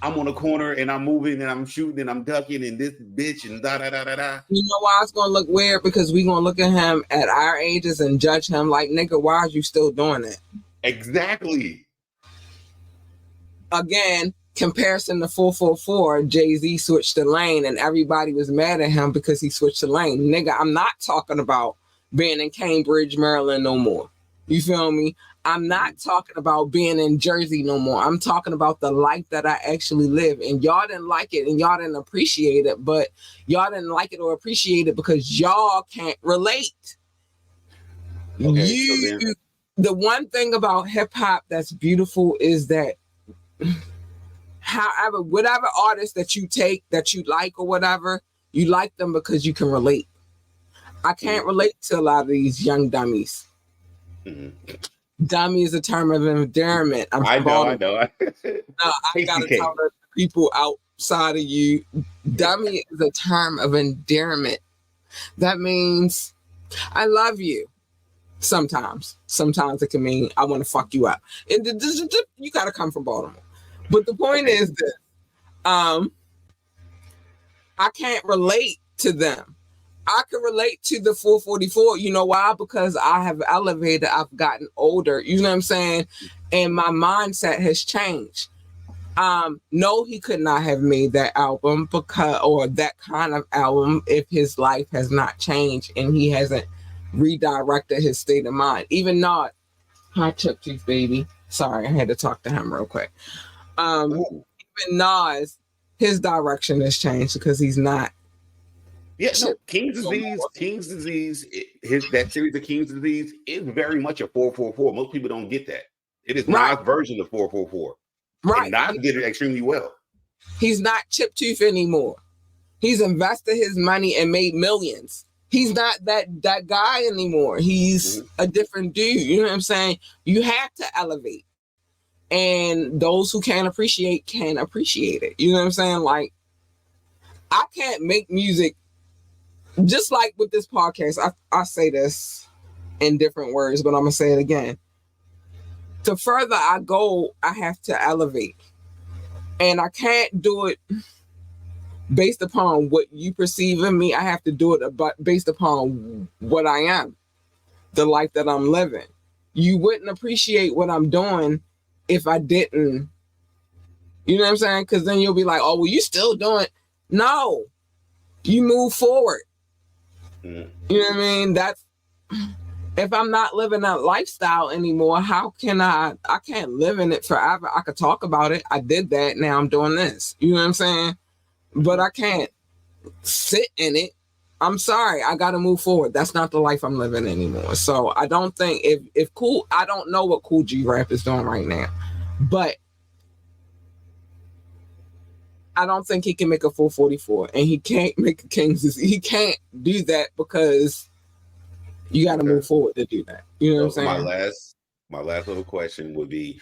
I'm on a corner and I'm moving and I'm shooting and I'm ducking and this bitch and da da da da da. You know why it's gonna look weird? Because we gonna look at him at our ages and judge him like, nigga, why are you still doing it? Exactly. Again, comparison to 444, Jay-Z switched the lane and everybody was mad at him because he switched the lane. Nigga, I'm not talking about being in Cambridge, Maryland no more. You feel me? I'm not talking about being in Jersey no more. I'm talking about the life that I actually live. And y'all didn't like it and y'all didn't appreciate it, but y'all didn't like it or appreciate it because y'all can't relate. Okay, the one thing about hip hop that's beautiful is that however, whatever artist that you take that you like or whatever, you like them because you can relate. I can't relate to a lot of these young dummies. Dummy is a term of endearment. I know. No, I gotta tell the people outside of you, dummy is a term of endearment. That means I love you. Sometimes it can mean I want to fuck you up. And you gotta come from Baltimore. But the point is that I can't relate to them. I can relate to the 444. You know why? Because I have elevated. I've gotten older. You know what I'm saying? And my mindset has changed. No, he could not have made that album or that kind of album if his life has not changed and he hasn't redirected his state of mind. Even not, hi Chip Tooth baby. Sorry, I had to talk to him real quick. Even Nas, his direction has changed because he's not. Yeah, no, King's Disease, that series of King's Disease is very much a 444. Most people don't get that. It is Nas' version of 444. Right. And Nas did it extremely well. He's not Chip Tooth anymore. He's invested his money and made millions. He's not that guy anymore. He's a different dude. You know what I'm saying? You have to elevate. And those who can appreciate it. You know what I'm saying? Like, I can't make music. Just like with this podcast, I say this in different words, but I'm going to say it again. The further I go, I have to elevate. And I can't do it based upon what you perceive in me. I have to do it based upon what I am, the life that I'm living. You wouldn't appreciate what I'm doing if I didn't. You know what I'm saying? Because then you'll be like, oh, well, you still doing it. No, you move forward. You know what I mean? That's if I'm not living that lifestyle anymore, how can I can't live in it forever. I could talk about it. I did that. Now I'm doing this. You know what I'm saying? But I can't sit in it. I'm sorry. I got to move forward. That's not the life I'm living anymore. So I don't think I don't know what Kool G Rap is doing right now, but I don't think he can make a 444 and he can't make a King's Disease. He can't do that because you got to move forward to do that. You know what I'm saying? My last little question would be,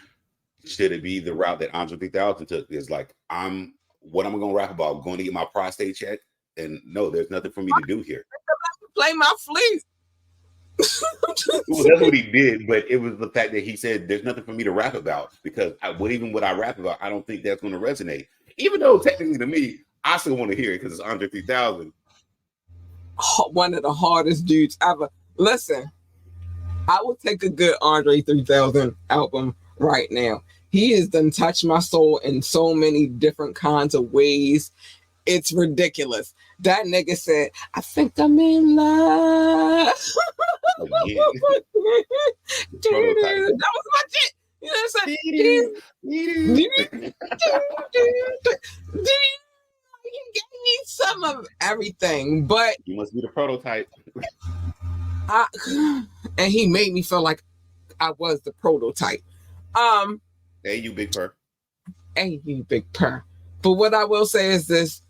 should it be the route that Andre 3000 took? Is like, what am I going to rap about? I'm going to get my prostate checked? And no, there's nothing for me to do here. Play my flute. Well, that's what he did, but it was the fact that he said there's nothing for me to rap about because what I rap about, I don't think that's going to resonate. Even though technically to me, I still want to hear it because it's Andre 3000. One of the hardest dudes ever. Listen, I will take a good Andre 3000 album right now. He has done touched my soul in so many different kinds of ways. It's ridiculous. That nigga said, I think I'm in love. Again. That was my shit. You know what I'm saying? He gave me some of everything, but You must be the prototype. and he made me feel like I was the prototype. Hey, you big purr. Hey, you big purr. But what I will say is this: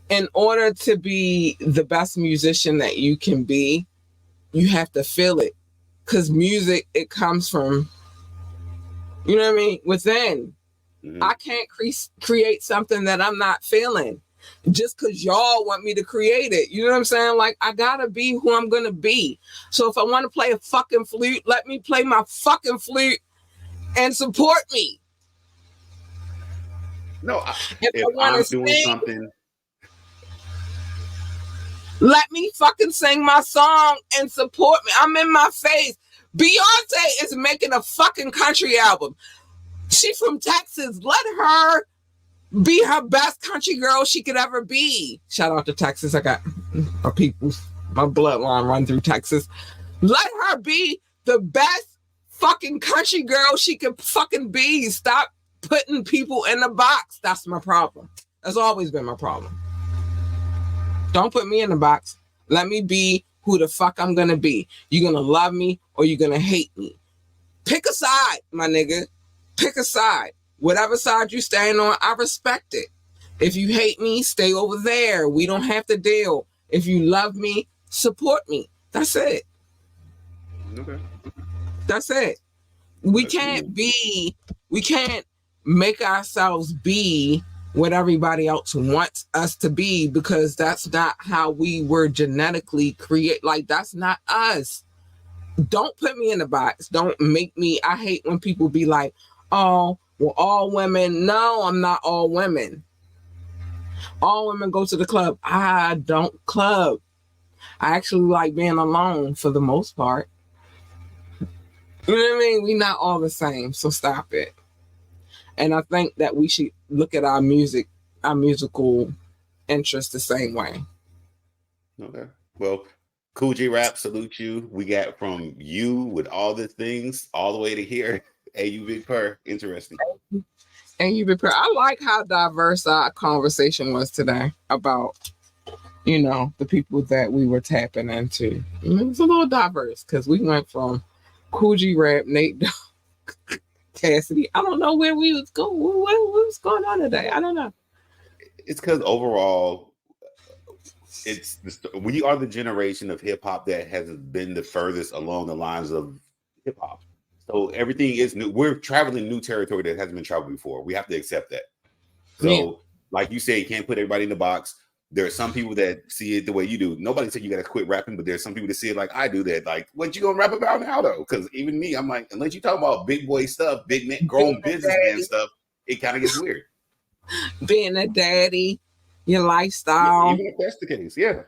in order to be the best musician that you can be, you have to feel it, because music, it comes from, you know what I mean, within. Mhm. I can't create something that I'm not feeling just because y'all want me to create it. You know what I'm saying? Like, I gotta be who I'm gonna be. So if I want to play a fucking flute, let me play my fucking flute and support me. No, If I want I'm to doing sing, something, let me fucking sing my song and support me. I'm in my face. Beyonce is making a fucking country album. She from Texas. Let her be her best country girl she could ever be. Shout out to Texas. I got my people, my bloodline run through Texas. Let her be the best fucking country girl she could fucking be. Stop putting people in a box. That's my problem. That's always been my problem. Don't put me in a box. Let me be who the fuck I'm gonna be. You gonna love me or you gonna hate me. Pick a side, my nigga. Pick a side. Whatever side you stand on, I respect it. If you hate me, stay over there. We don't have to deal. If you love me, support me. That's it. okay. That's it. We can't make ourselves be what everybody else wants us to be, because that's not how we were genetically created. Like, that's not us. Don't put me in a box. Don't make me. I hate when people be like, oh, well, all women. No, I'm not all women. All women go to the club. I don't club. I actually like being alone for the most part. You know what I mean? We're not all the same, so stop it. And I think that we should look at our musical interest the same way. Okay. Well, Cool G Rap, salute you. We got from you with all the things all the way to here. Hey, you big purr. Interesting. And you prepare. I like how diverse our conversation was today about, you know, the people that we were tapping into. It was a little diverse because we went from Cool G Rap, Nate Dogg, Cassidy. I don't know where we was going. What was going on today? I don't know. It's because overall, we are the generation of hip hop that has been the furthest along the lines of hip hop. So everything is new. We're traveling new territory that hasn't been traveled before. We have to accept that. So, like you say, you can't put everybody in the box. There are some people that see it the way you do. Nobody said you got to quit rapping, but there's some people that see it like I do. That like, what you gonna rap about now though? Because even me, I'm like, unless you talk about big boy stuff, big man, grown businessman stuff, it kind of gets weird. Being a daddy, your lifestyle, even if that's the case, yeah.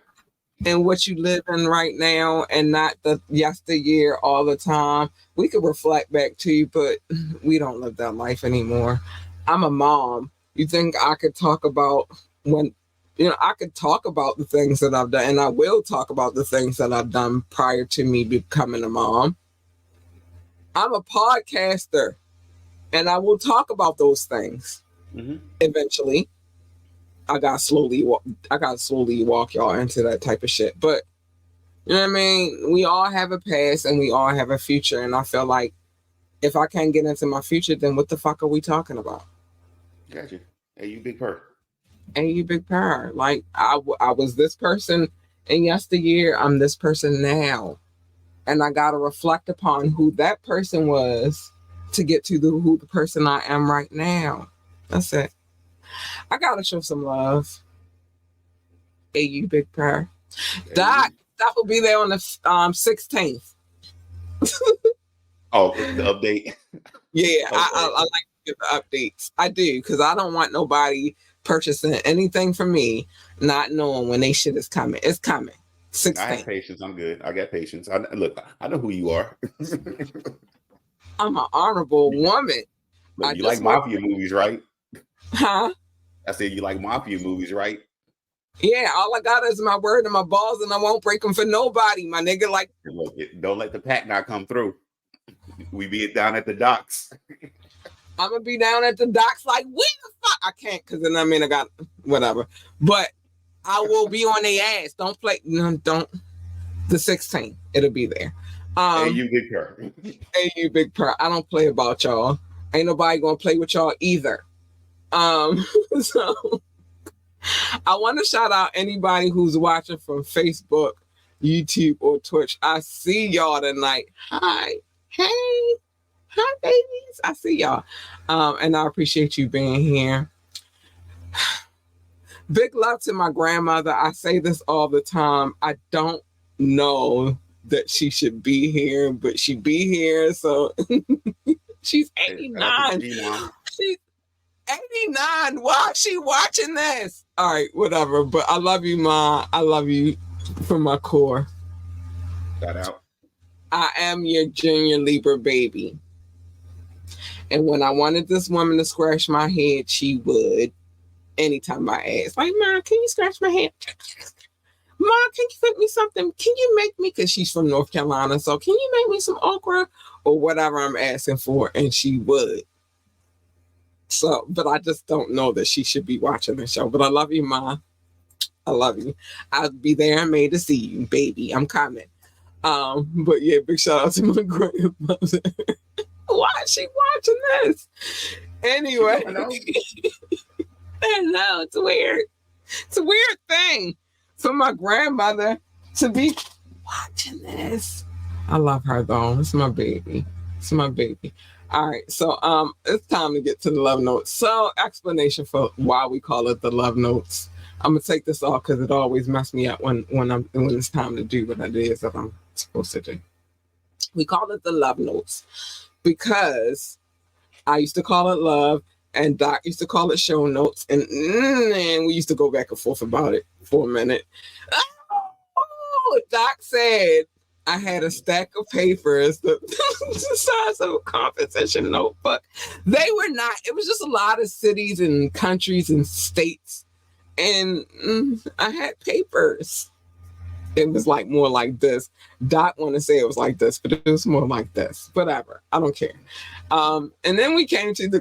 And what you live in right now, and not the yesteryear all the time. We could reflect back to you, but we don't live that life anymore. I'm a mom. You think I could talk about I could talk about the things that I've done, and I will talk about the things that I've done prior to me becoming a mom. I'm a podcaster, and I will talk about those things eventually. I got slowly walk y'all into that type of shit. But you know what I mean? We all have a past and we all have a future. And I feel like if I can't get into my future, then what the fuck are we talking about? Gotcha. Hey, you big purr. Hey, you big purr. Like I was this person in yesteryear. I'm this person now. And I got to reflect upon who that person was to get to who the person I am right now. That's it. I gotta show some love. Hey, you big purr. That will be there on the 16th. Oh, the update. Yeah, okay. I like to give the updates. I do, because I don't want nobody purchasing anything from me not knowing when they shit is coming. It's coming. 16th. I have patience. I'm good. I got patience. Look, I know who you are. I'm an honorable woman. Look, you like mafia movies, right? Huh? I said you like mafia movies, right? Yeah, all I got is my word and my balls, and I won't break them for nobody, my nigga. Like, Look, don't let the pack not come through. We be down at the docks. I'm gonna be down at the docks like, where the fuck? I can't, because then I got whatever. But I will be on their ass. Don't play. No, don't. The 16, it'll be there. Hey, you big purr. Hey, you big purr. I don't play about y'all. Ain't nobody gonna play with y'all either. So I want to shout out anybody who's watching from Facebook, YouTube, or Twitch. I see y'all tonight. Hi. Hey. Hi, babies. I see y'all. And I appreciate you being here. Big love to my grandmother. I say this all the time. I don't know that she should be here, but she be here. So she's 89. She's 89. Why is she watching this? All right, whatever. But I love you, Ma. I love you from my core. Shout out. I am your Junior Libra baby. And when I wanted this woman to scratch my head, she would. Anytime I asked, like, Ma, can you scratch my head? Ma, can you make me something? Can you make me? Because she's from North Carolina. So can you make me some okra or whatever I'm asking for? And she would. So, but I just don't know that she should be watching the show. But I love you, Ma. I love you. I'll be there in May to see you, baby. I'm coming. But yeah, big shout out to my grandmother. Why is she watching this? Anyway. I know, it's weird. It's a weird thing for my grandmother to be watching this. I love her though. It's my baby. It's my baby. All right, so it's time to get to the love notes. So explanation for why we call it the love notes. I'm gonna take this off because it always messes me up when it's time to do what it is that I'm supposed to do. We call it the love notes because I used to call it love, and Doc used to call it show notes, and we used to go back and forth about it for a minute. Oh, Doc said I had a stack of papers the size of a composition notebook. They were not. It was just a lot of cities and countries and states, and I had papers. It was like more like this. Doc want to say it was like this, but it was more like this. Whatever. I don't care. And then we came to the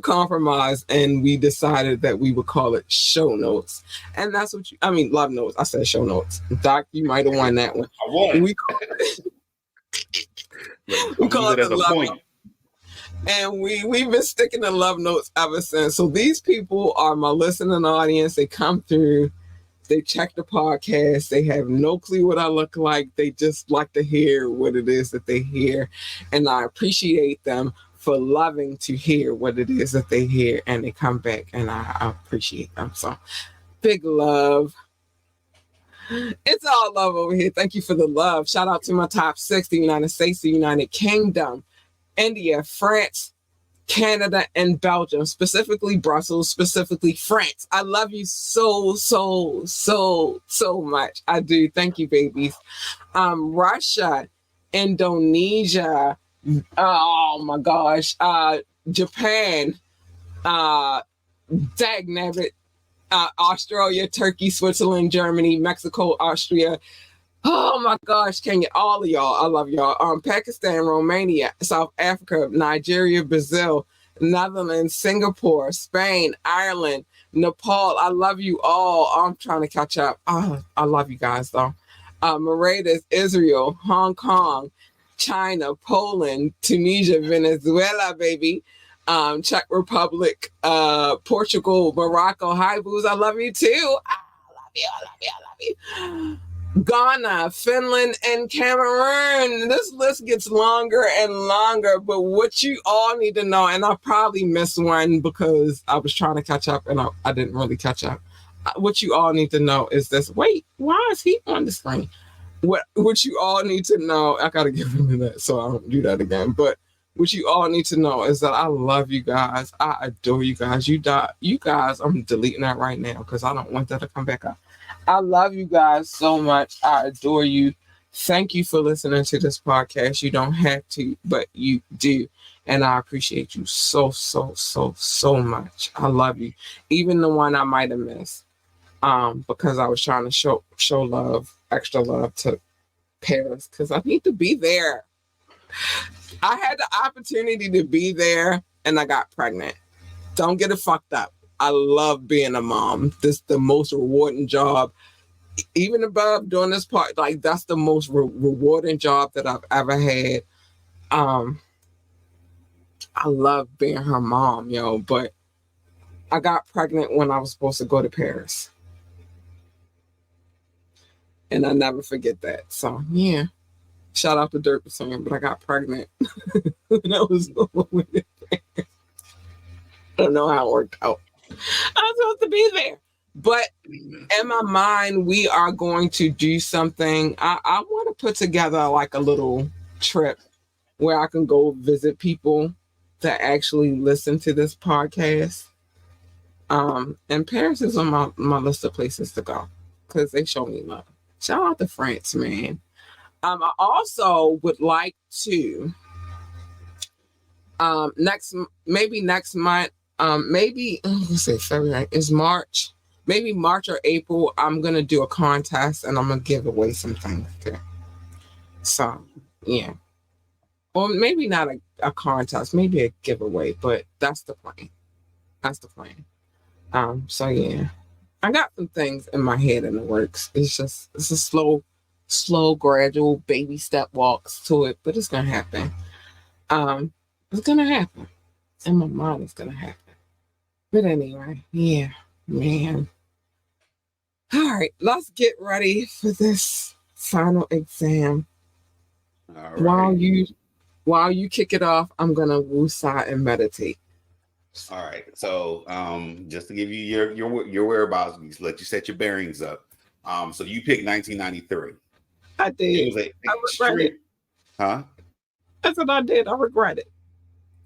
compromise. And we decided that we would call it show notes. And that's what love notes. I said show notes. Doc, you might have won that one. I won. We call it as a point. Note. And we've been sticking to love notes ever since. So these people are my listening audience. They come through. They check the podcast. They have no clue what I look like. They just like to hear what it is that they hear. And I appreciate them for loving to hear what it is that they hear. And they come back, and I appreciate them. So big love. It's all love over here. Thank you for the love. Shout out to my top 6, the United States, the United Kingdom, India, France, Canada, and Belgium, specifically Brussels, specifically France. I love you so, so, so, so much. I do. Thank you, babies. Russia, Indonesia, oh my gosh, Japan, dagnabbit, Australia, Turkey, Switzerland, Germany, Mexico, Austria. Oh my gosh, Kenya, all of y'all. I love y'all. Pakistan, Romania, South Africa, Nigeria, Brazil, Netherlands, Singapore, Spain, Ireland, Nepal. I love you all. I'm trying to catch up. Oh, I love you guys though. Mauritius, Israel, Hong Kong, China, Poland, Tunisia, Venezuela, baby. Czech Republic, Portugal, Morocco. Hi, boos. I love you too. I love you. I love you. I love you. Ghana, Finland, and Cameroon. This list gets longer and longer, but what you all need to know, and I probably missed one because I was trying to catch up and I didn't really catch up. What you all need to know is this. Wait, why is he on the screen? What you all need to know, I gotta give him that so I don't do that again, but what you all need to know is that I love you guys. I adore you guys. You guys, I'm deleting that right now because I don't want that to come back up. I love you guys so much. I adore you. Thank you for listening to this podcast. You don't have to, but you do. And I appreciate you so, so, so, so much. I love you. Even the one I might have missed. Because I was trying to show love, extra love to Paris, because I need to be there. I had the opportunity to be there and I got pregnant. Don't get it fucked up. I love being a mom. This is the most rewarding job. Even above doing this part, like that's the most rewarding job that I've ever had. I love being her mom, yo, but I got pregnant when I was supposed to go to Paris. And I never forget that. So yeah. Shout out to Dirt Song, but I got pregnant. That was I don't know how it worked out. I was supposed to be there. But in my mind, we are going to do something. I want to put together like a little trip where I can go visit people that actually listen to this podcast. And Paris is on my list of places to go because they show me love. Shout out to France, man. I also would like to next month, maybe let's say February is March. Maybe March or April, I'm going to do a contest and I'm going to give away some things too. So, yeah. Or maybe not a contest, maybe a giveaway, but that's the plan. That's the plan. So, yeah. I got some things in my head in the works. It's a slow, gradual baby step walks to it, but it's going to happen. It's going to happen. In my mind, it's going to happen. But anyway, yeah. Man. All right, let's get ready for this final exam. All right. While you kick it off, I'm gonna woosah and meditate. All right. So just to give you your whereabouts, let you set your bearings up. So you picked 1993. I did. I regret it. Huh? That's what I did. I regret it.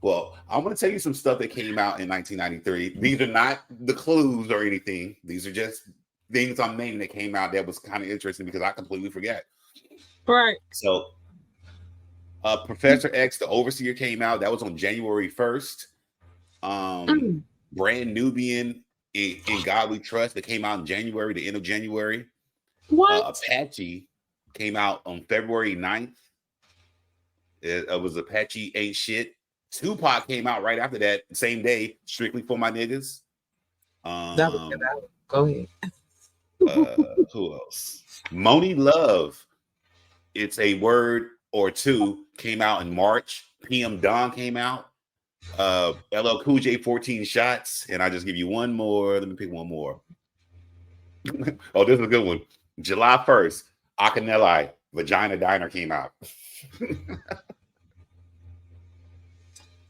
Well, I'm going to tell you some stuff that came out in 1993. These are not the clues or anything. These are just things I'm naming that came out that was kind of interesting because I completely forget. Right. So, Professor X, The Overseer came out. That was on January 1st. Brand Nubian in God We Trust that came out in January, the end of January. What? Apache came out on February 9th. It was Apache Ain't Shit. Tupac came out right after that, same day, Strictly for My Niggas. That was good. Go ahead. Who else? Moni Love. It's a Word or Two came out in March. PM Dawn came out. LL Cool J 14 Shots. And I just give you one more. Let me pick one more. Oh, this is a good one. July 1st, Akanelai, Vagina Diner came out.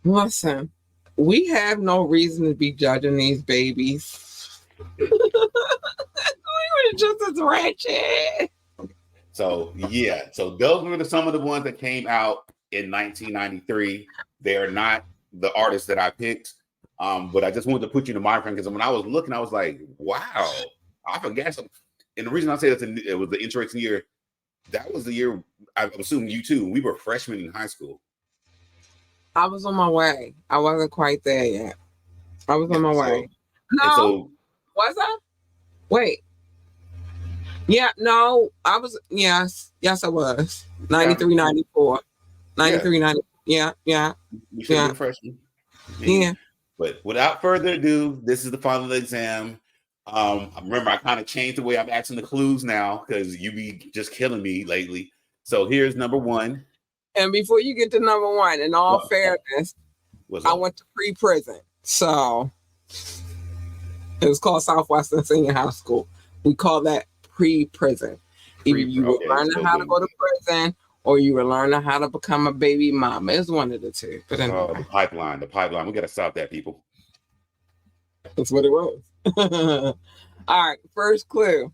Listen, we have no reason to be judging these babies. We were just as ratchet. So, yeah. So those were some of the ones that came out in 1993. They are not the artists that I picked. But I just wanted to put you in the mind frame because when I was looking, I was like, wow, I forgot something. And the reason I say it was the interesting year, that was the year, I assume you too, we were freshmen in high school. I was on my way. I wasn't quite there yet. I was on my way. No, was I? Wait. Yeah, no, I was. Yes, I was. 93, 94. 93, 90. Yeah. You should have been freshman. Yeah. But without further ado, this is the final exam. Remember, I kind of changed the way I'm asking the clues now because you be just killing me lately. So here's number one. And before you get to number one, in all fairness, I went to pre-prison. So it was called Southwestern Senior High School. We call that pre-prison. Either you were learning how to go to prison or you were learning how to become a baby mama. It's one of the two. But anyway. The pipeline. We got to stop that, people. That's what it was. All right, first clue.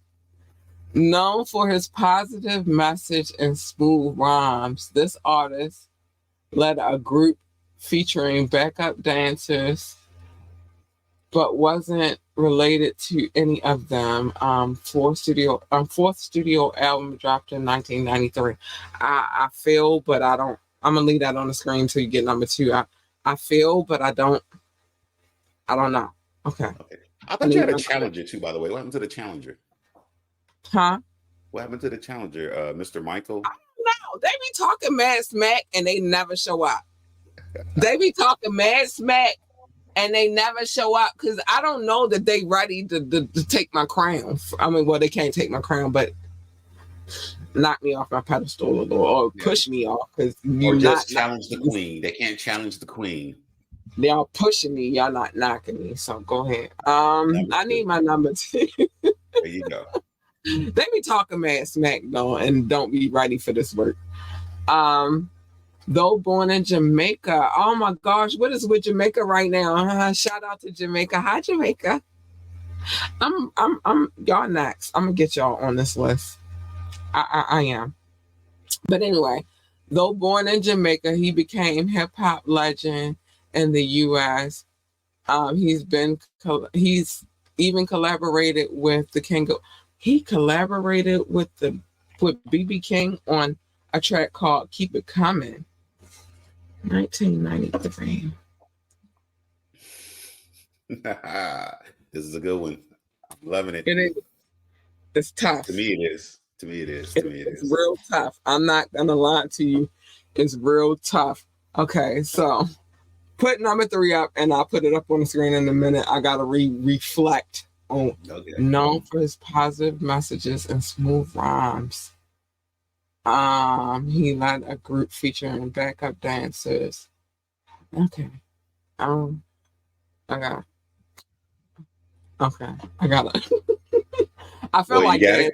Known for his positive message and smooth rhymes, this artist led a group featuring backup dancers but wasn't related to any of them. Fourth studio album dropped in 1993. I feel, but I don't. I'm gonna leave that on the screen until you get number two. I feel, but I don't know. Okay. I thought you had a Challenger too, by the way. What happened to the Challenger? Huh? What happened to the Challenger, Mr. Michael? No, they be talking mad smack and they never show up. They be talking mad smack and they never show up because I don't know that they ready to take my crown. I mean, well, they can't take my crown, but knock me off my pedestal or push me off because or just challenge the queen. They can't challenge the queen. Y'all pushing me, y'all not knocking me. So go ahead. I need my number two. There you go. They be talking mad smack though, and don't be ready for this work. Though born in Jamaica. Oh my gosh, what is with Jamaica right now? Shout out to Jamaica. Hi Jamaica. I'm y'all next. I'm gonna get y'all on this list. I am. But anyway, though born in Jamaica, he became hip hop legend in the U.S. He's even collaborated with the King. He collaborated with BB King on a track called "Keep It Coming," 1993. This is a good one. I'm loving it. It is. It's tough. To me, it is. It's real tough. I'm not gonna lie to you. It's real tough. Okay, so put number 3 up, and I'll put it up on the screen in a minute. I gotta reflect on. Okay. Known for his positive messages and smooth rhymes. He led a group featuring backup dancers. Okay. I got it. I feel like dance.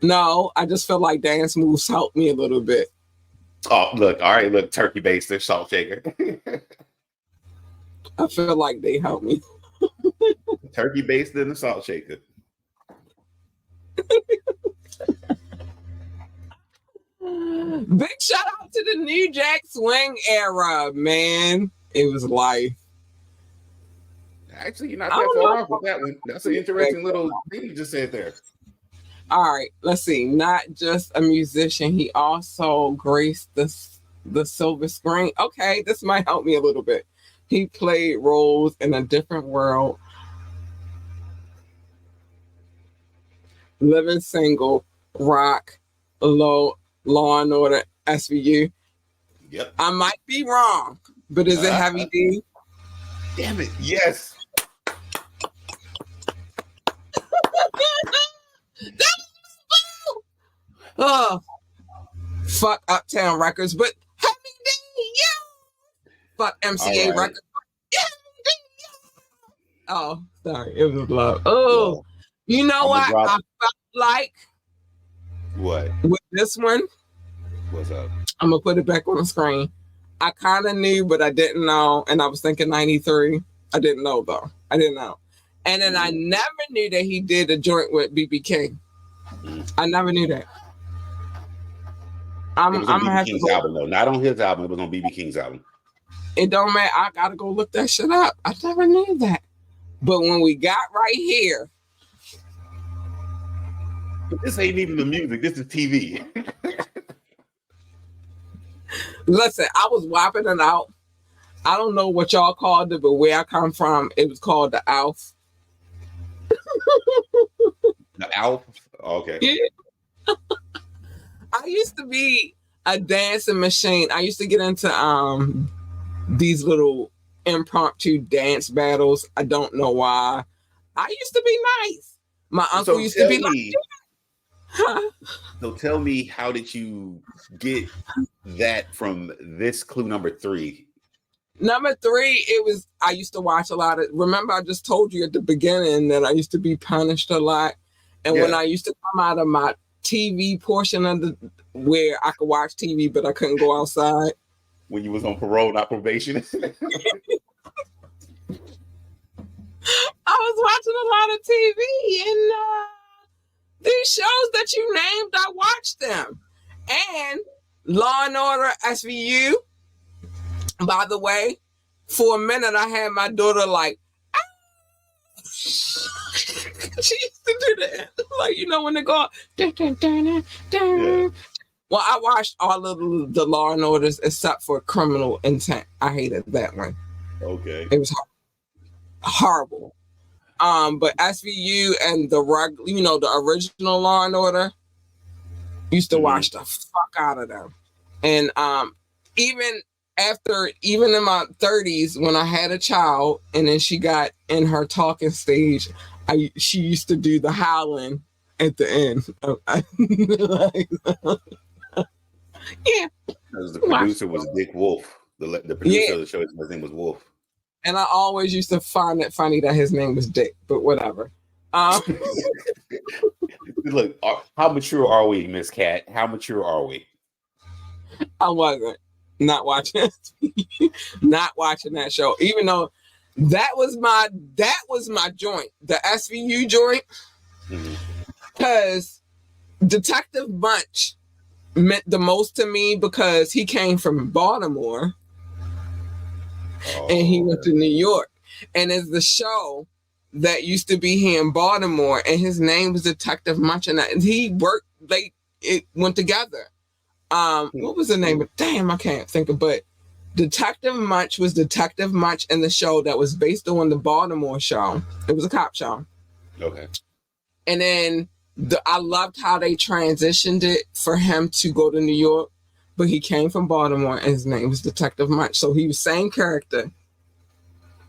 No, I just feel like dance moves help me a little bit. Oh, look. All right, look. Turkey baster, salt shaker. I feel like they help me. Turkey baster and the salt shaker. Big shout out to the New Jack Swing era, man. It was life. Actually, you're not that far off with that one. That's an interesting little thing you just said there. All right, let's see. Not just a musician, he also graced the silver screen. Okay, this might help me a little bit. He played roles in A Different World, Living Single, Rock, Law and Order, SVU. Yep. I might be wrong, but is it Heavy D? Damn it! Yes. Oh, fuck Uptown Records, but Heavy D, yeah. Fuck MCA Records. Yeah. Oh, sorry, it was love. Oh, you know what? I felt like what with this one. What's up? I'm gonna put it back on the screen. I kind of knew, but I didn't know, and I was thinking 93. I didn't know though. I didn't know, and then I never knew that he did a joint with BB King. I never knew that. It was on BB King's album, though. Not on his album. It was on BB King's album. It don't matter. I gotta go look that shit up. I never knew that. But when we got right here, but this ain't even the music. This is TV. Listen, I was whopping it out. I don't know what y'all called it, but where I come from, it was called the Alf. The Alf? Okay. Yeah. I used to be a dancing machine. I used to get into these little impromptu dance battles. I don't know why. I used to be nice. My uncle used to be like, huh? So tell me, how did you get that from this clue number 3? Number 3, it was, I used to watch a lot of, remember I just told you at the beginning that I used to be punished a lot. And when I used to come out of my TV portion of where I could watch TV, but I couldn't go outside. When you was on parole, not probation. I was watching a lot of TV, and these shows that you named, I watched them. And Law and Order, SVU. By the way, for a minute, I had my daughter like, She used to do that. Like, you know, when they go, dun, dun, dun, dun, dun. Yeah. Well, I watched all of the Law and Orders except for Criminal Intent. I hated that one. Okay. It was horrible. But SVU and the original Law and Order, used to watch the fuck out of them. And even in my 30s, when I had a child and then she got in her talking stage, she used to do the howling at the end. Yeah. Because the producer was Dick Wolf. The producer of the show, his name was Wolf. And I always used to find it funny that his name was Dick, but whatever. Look, how mature are we, Miss Cat? How mature are we? I wasn't not watching that show, even though that was my joint, the SVU joint, because Detective Bunch meant the most to me because he came from Baltimore and he went to New York, and it's the show that used to be here in Baltimore, and his name was Detective Munch, and he worked. It went together. What was the name of? Damn, I can't think of. But Detective Munch was Detective Munch in the show that was based on the Baltimore show. It was a cop show. Okay. And then I loved how they transitioned it for him to go to New York, but he came from Baltimore, and his name was Detective Munch. So he was same character.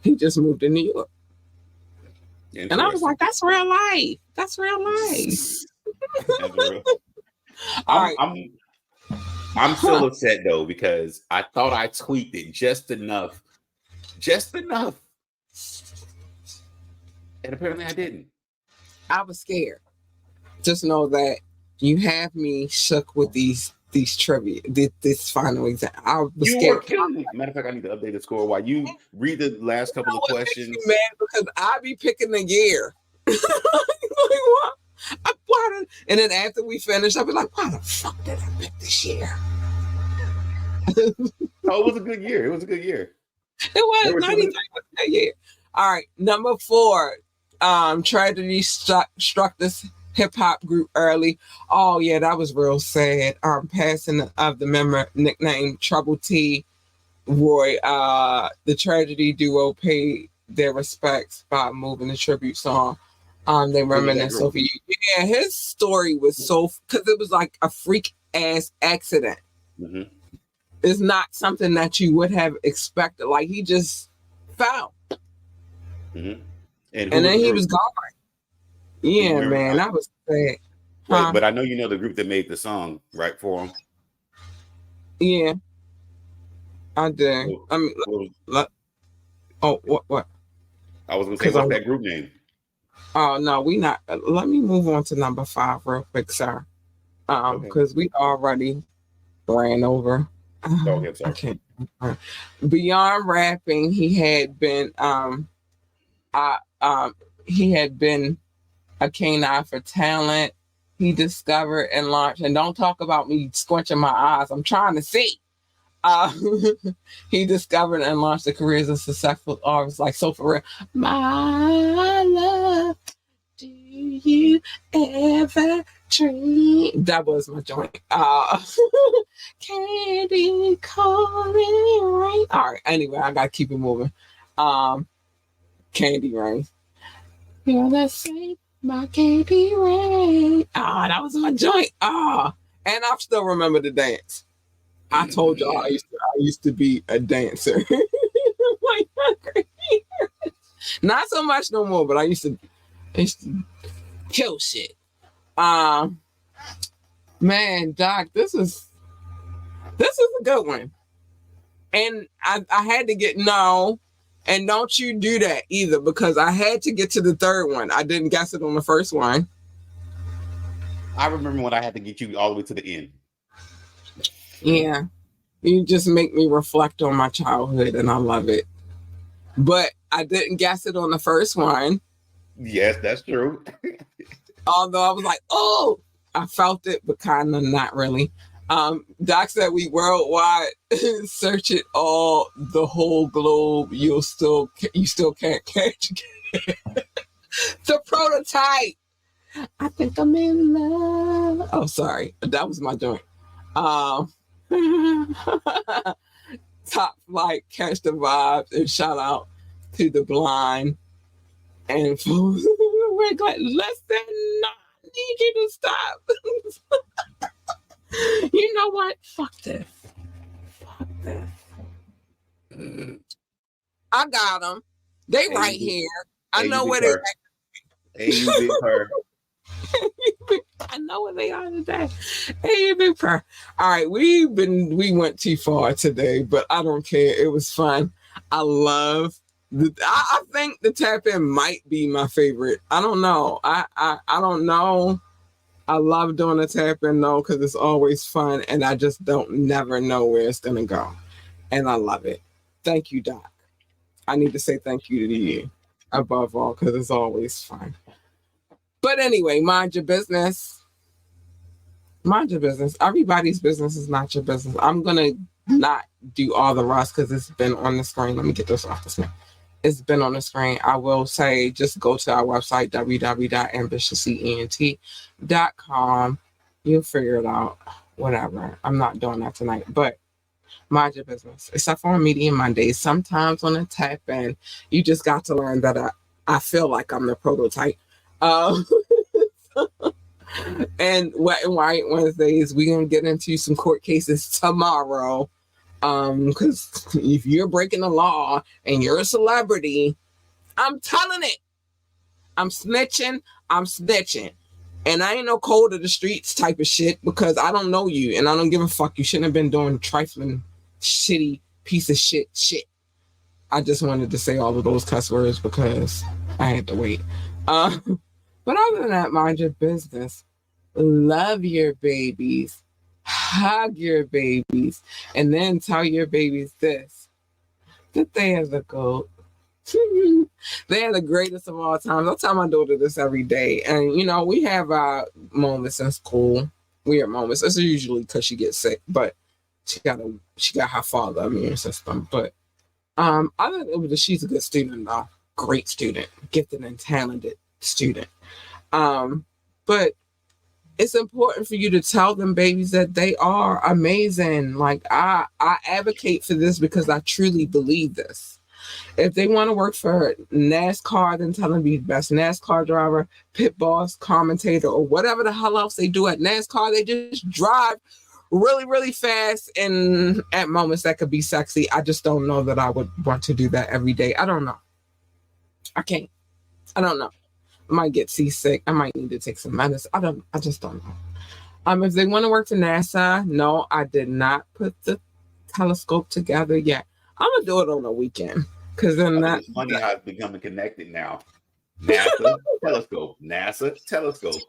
He just moved to New York. And I was like, that's real life. That's real life. I'm still upset though, because I thought I tweaked it just enough. And apparently I didn't. I was scared. Just know that you have me shook with these trivia, this final exam. I was scared. Matter of fact, I need to update the score while you read the last couple of questions. Man, because I be picking the year. Like, what? And then after we finish, I'll be like, why the fuck did I pick this year? It was a good year. It was 93 that year. All right, number 4. Tragedy struck this hip hop group early. Oh yeah, that was real sad. Passing of the member nicknamed Trouble T. Roy. The Tragedy duo paid their respects by moving the tribute song. They reminisce over you. Yeah, his story was because it was like a freak ass accident. Mm-hmm. It's not something that you would have expected. Like, he just fell. Mm-hmm. And then he was gone. Yeah, man, that was sad. Right, but I know you know the group that made the song, right, for him? Yeah, I did. I mean, what? I was going to say, what's that group name? Oh, no, we not. Let me move on to number 5 real quick, sir. Because we already ran over. Okay, sorry. Okay. Beyond rapping, he had been a canine for talent. He discovered and launched, and don't talk about me squinching my eyes. I'm trying to see. He discovered and launched the careers of successful artists like So For Real. My love, do you ever dream? That was my joint. Candy calling rain. All right. Anyway, I gotta keep it moving. Candy Rain. You're the same, my Candy Rain. That was my joint. And I still remember the dance. I told y'all I used to be a dancer. Not so much no more, but I used to kill shit. Man, Doc, this is a good one. And I had to get and don't you do that either, because I had to get to the third one. I didn't guess it on the first one. I remember when I had to get you all the way to the end. Yeah. You just make me reflect on my childhood, and I love it. But I didn't guess it on the first one. Yes, that's true. Although I was like, oh, I felt it, but kind of not really. Doc said we worldwide search it all, the whole globe. You still can't catch it. The prototype. I think I'm in love. Oh, sorry. That was my joint. Top Flight, Catch the Vibes, and shout out to the blind and fools. We're glad. Listen, I need you to stop. You know what? Fuck this. Fuck this. I got them. They Hey, right you- here. I hey, know you where big they purr. Hey, you big purr. I know where they are today. Hey, big purr. All right, we went too far today, but I don't care. It was fun. I love I think the tap in might be my favorite. I don't know. I don't know. I love doing the tap in though, because it's always fun and I just don't never know where it's gonna go. And I love it. Thank you, Doc. I need to say thank you to you above all, because it's always fun. But anyway, mind your business. Mind your business. Everybody's business is not your business. I'm going to not do all the rest because it's been on the screen. Let me get this off the screen. It's been on the screen. I will say just go to our website, www.ambitiouslyent.com. You'll figure it out. Whatever. I'm not doing that tonight. But mind your business. Except for on Medium Mondays. Sometimes on a tap in, you just got to learn that I feel like I'm the prototype. And Wet and White Wednesdays, we're gonna get into some court cases tomorrow. Because if you're breaking the law and you're a celebrity, I'm telling it. I'm snitching. And I ain't no code of the streets type of shit because I don't know you and I don't give a fuck. You shouldn't have been doing trifling, shitty piece of shit. I just wanted to say all of those cuss words because I had to wait. But other than that, mind your business. Love your babies. Hug your babies. And then tell your babies this. That they are the GOAT. They are the greatest of all times. I tell my daughter this every day. And, you know, we have our moments in school. Weird moments. It's usually because she gets sick. But she got her father immune system. But other than that, she's a good student, though. Great student. Gifted and talented student. But it's important for you to tell them babies that they are amazing. Like I advocate for this because I truly believe this. If they want to work for NASCAR, then tell them be the best NASCAR driver, pit boss, commentator, or whatever the hell else they do at NASCAR. They just drive really, really fast and at moments that could be sexy. I just don't know that I would want to do that every day. I don't know. I can't. I don't know. I might get seasick. I might need to take some medicine. I just don't know. If they want to work for NASA, no, I did not put the telescope together yet. I'm gonna do it on the weekend because then It's funny how it's becoming connected now. NASA telescope. NASA telescope. Be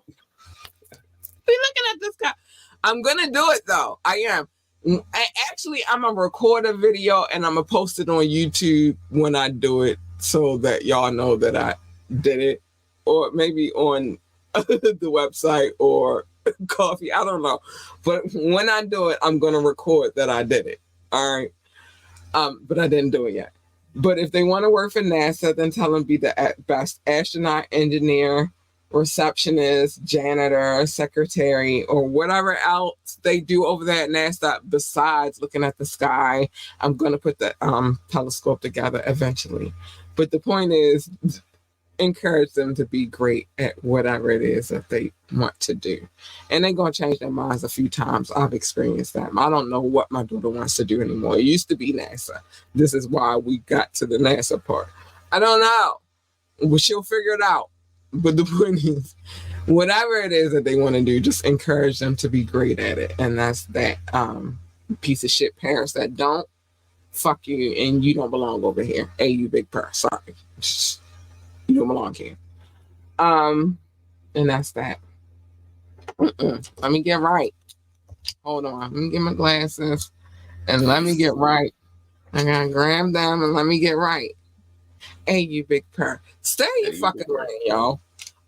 looking at this guy. I'm gonna do it though. I am. Actually, I'm gonna record a video and I'm gonna post it on YouTube when I do it, so that y'all know that I did it. Or maybe on the website or coffee. I don't know. But when I do it, I'm going to record that I did it. All right. But I didn't do it yet. But if they want to work for NASA, then tell them be the best astronaut, engineer, receptionist, janitor, secretary, or whatever else they do over there at NASA besides looking at the sky. I'm going to put the telescope together eventually. But the point is, encourage them to be great at whatever it is that they want to do. And they're going to change their minds a few times. I've experienced that. I don't know what my daughter wants to do anymore. It used to be NASA. This is why we got to the NASA part. I don't know. But she'll figure it out. But the point is, whatever it is that they want to do, just encourage them to be great at it. And that's that piece of shit parents that don't, fuck you, and you don't belong over here. Hey, you big purr. Sorry. You don't belong here. And that's that. Let me get right. Hold on. Let me get my glasses and let me get right. I gotta grab them and let me get right. Hey, you big purr. Stay in your fucking lane, y'all.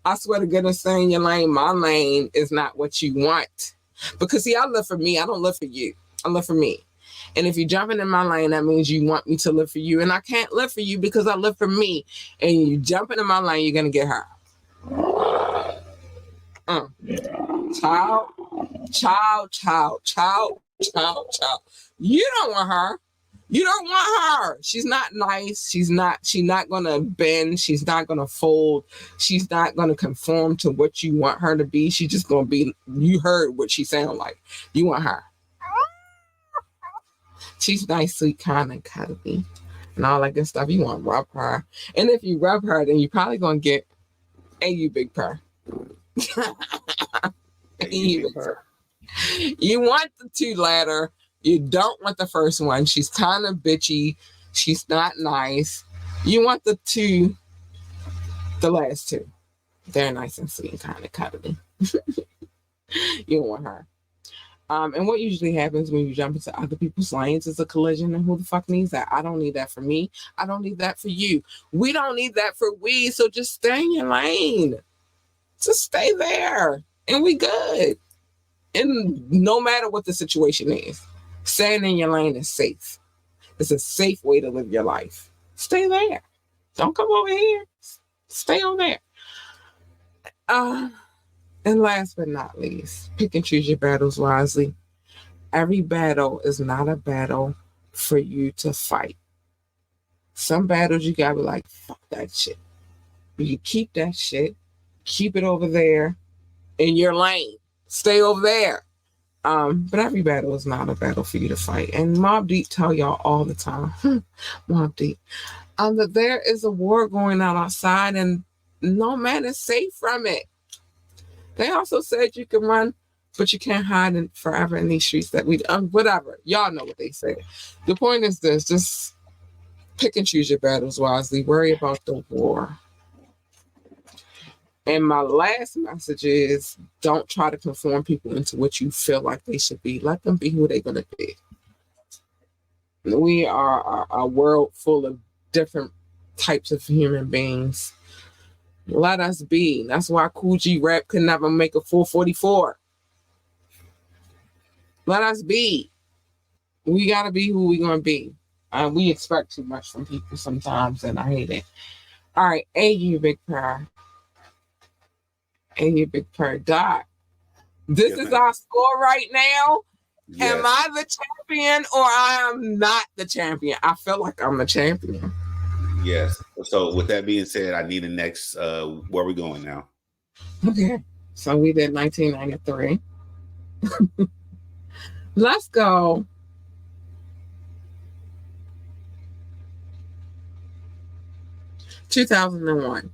I swear to goodness, stay in your lane. My lane is not what you want. Because see, I live for me. I don't live for you. I live for me. And if you're jumping in my lane, that means you want me to live for you. And I can't live for you because I live for me. And you jumping in my lane, you're going to get hurt. Child. You don't want her. You don't want her. She's not nice. She's not gonna bend. She's not gonna fold. She's not gonna conform to what you want her to be. She's just gonna be, you heard what she sounded like. You want her. She's nice, sweet, kind, and cuddly, and all that good stuff. You want to rub her. And if you rub her, then you're probably gonna get you big purr. You want the 2 ladder. You don't want the first one. She's kind of bitchy. She's not nice. You want the last 2. They're nice and sweet and kind of cuddly. You don't want her. And what usually happens when you jump into other people's lanes is a collision, and who the fuck needs that? I don't need that for me. I don't need that for you. We don't need that for we, so just stay in your lane. Just stay there, and we good. And no matter what the situation is, staying in your lane is safe. It's a safe way to live your life. Stay there. Don't come over here. Stay on there. And last but not least, pick and choose your battles wisely. Every battle is not a battle for you to fight. Some battles you gotta be like, fuck that shit. You keep that shit. Keep it over there in your lane. Stay over there. But every battle is not a battle for you to fight. And Mobb Deep tell y'all all the time, Mobb Deep, that there is a war going on outside and no man is safe from it. They also said you can run, but you can't hide forever in these streets that we, whatever. Y'all know what they say. The point is this, just pick and choose your battles wisely. Worry about the war. And my last message is, don't try to conform people into what you feel like they should be. Let them be who they're going to be. We are a world full of different types of human beings. Let us be. That's why Kool G Rap could never make a full 44. Let us be. We got to be who we're going to be. We expect too much from people sometimes, and I hate it. All right, you big prayer. You big prayer. Doc, this is our score right now. Yes. Am I the champion or I am not the champion? I feel like I'm the champion. Yes. So with that being said, I need the next, where are we going now? Okay. So we did 1993. Let's go. (2001).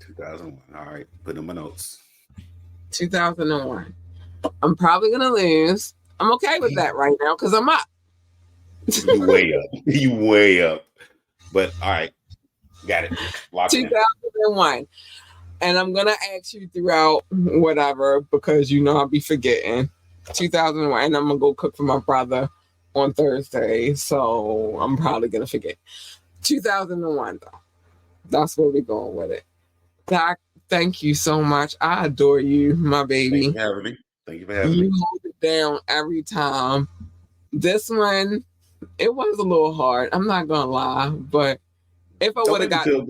2001. All right. Put in my notes. 2001. I'm probably going to lose. I'm okay with that right now because I'm up. You way up. You way up. But all right. Got it. 2001. And I'm going to ask you throughout whatever because you know I'll be forgetting. 2001. And I'm going to go cook for my brother on Thursday. So I'm probably going to forget. 2001, though. That's where we're going with it. Doc, thank you so much. I adore you, my baby. Thank you for having me. Thank you for having me. You hold it down every time. This one, it was a little hard. I'm not going to lie. But if I would have got to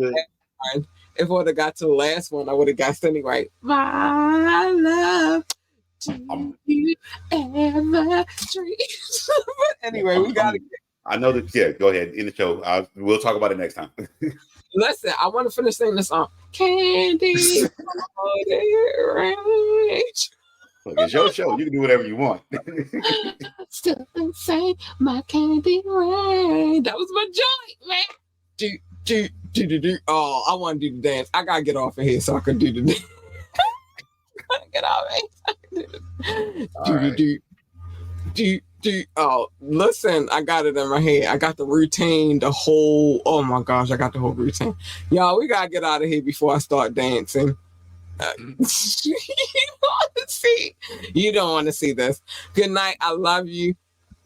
the last one, I would have got Cindy right. My love, do you ever dream? But anyway, we got to get. I know that. Yeah, go ahead. In the show. We'll talk about it next time. Listen, I want to finish singing this song. Candy. Look, it's your show. You can do whatever you want. Still insane, my candy rain. That was my joint, man. Do. Oh, I want to do the dance. I gotta get off of here so I can do the dance. Get off of here. Do. Oh, listen, I got it in my head. I got the routine, oh my gosh, I got the whole routine. Y'all, we gotta get out of here before I start dancing. You don't want to see this. Good night. I love you.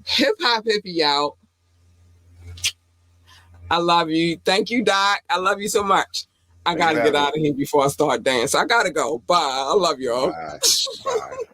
Hip hop hippie out. I love you. Thank you, Doc. I love you so much. I gotta get out of here before I start dancing. I gotta go. Bye. I love y'all. Bye. Bye.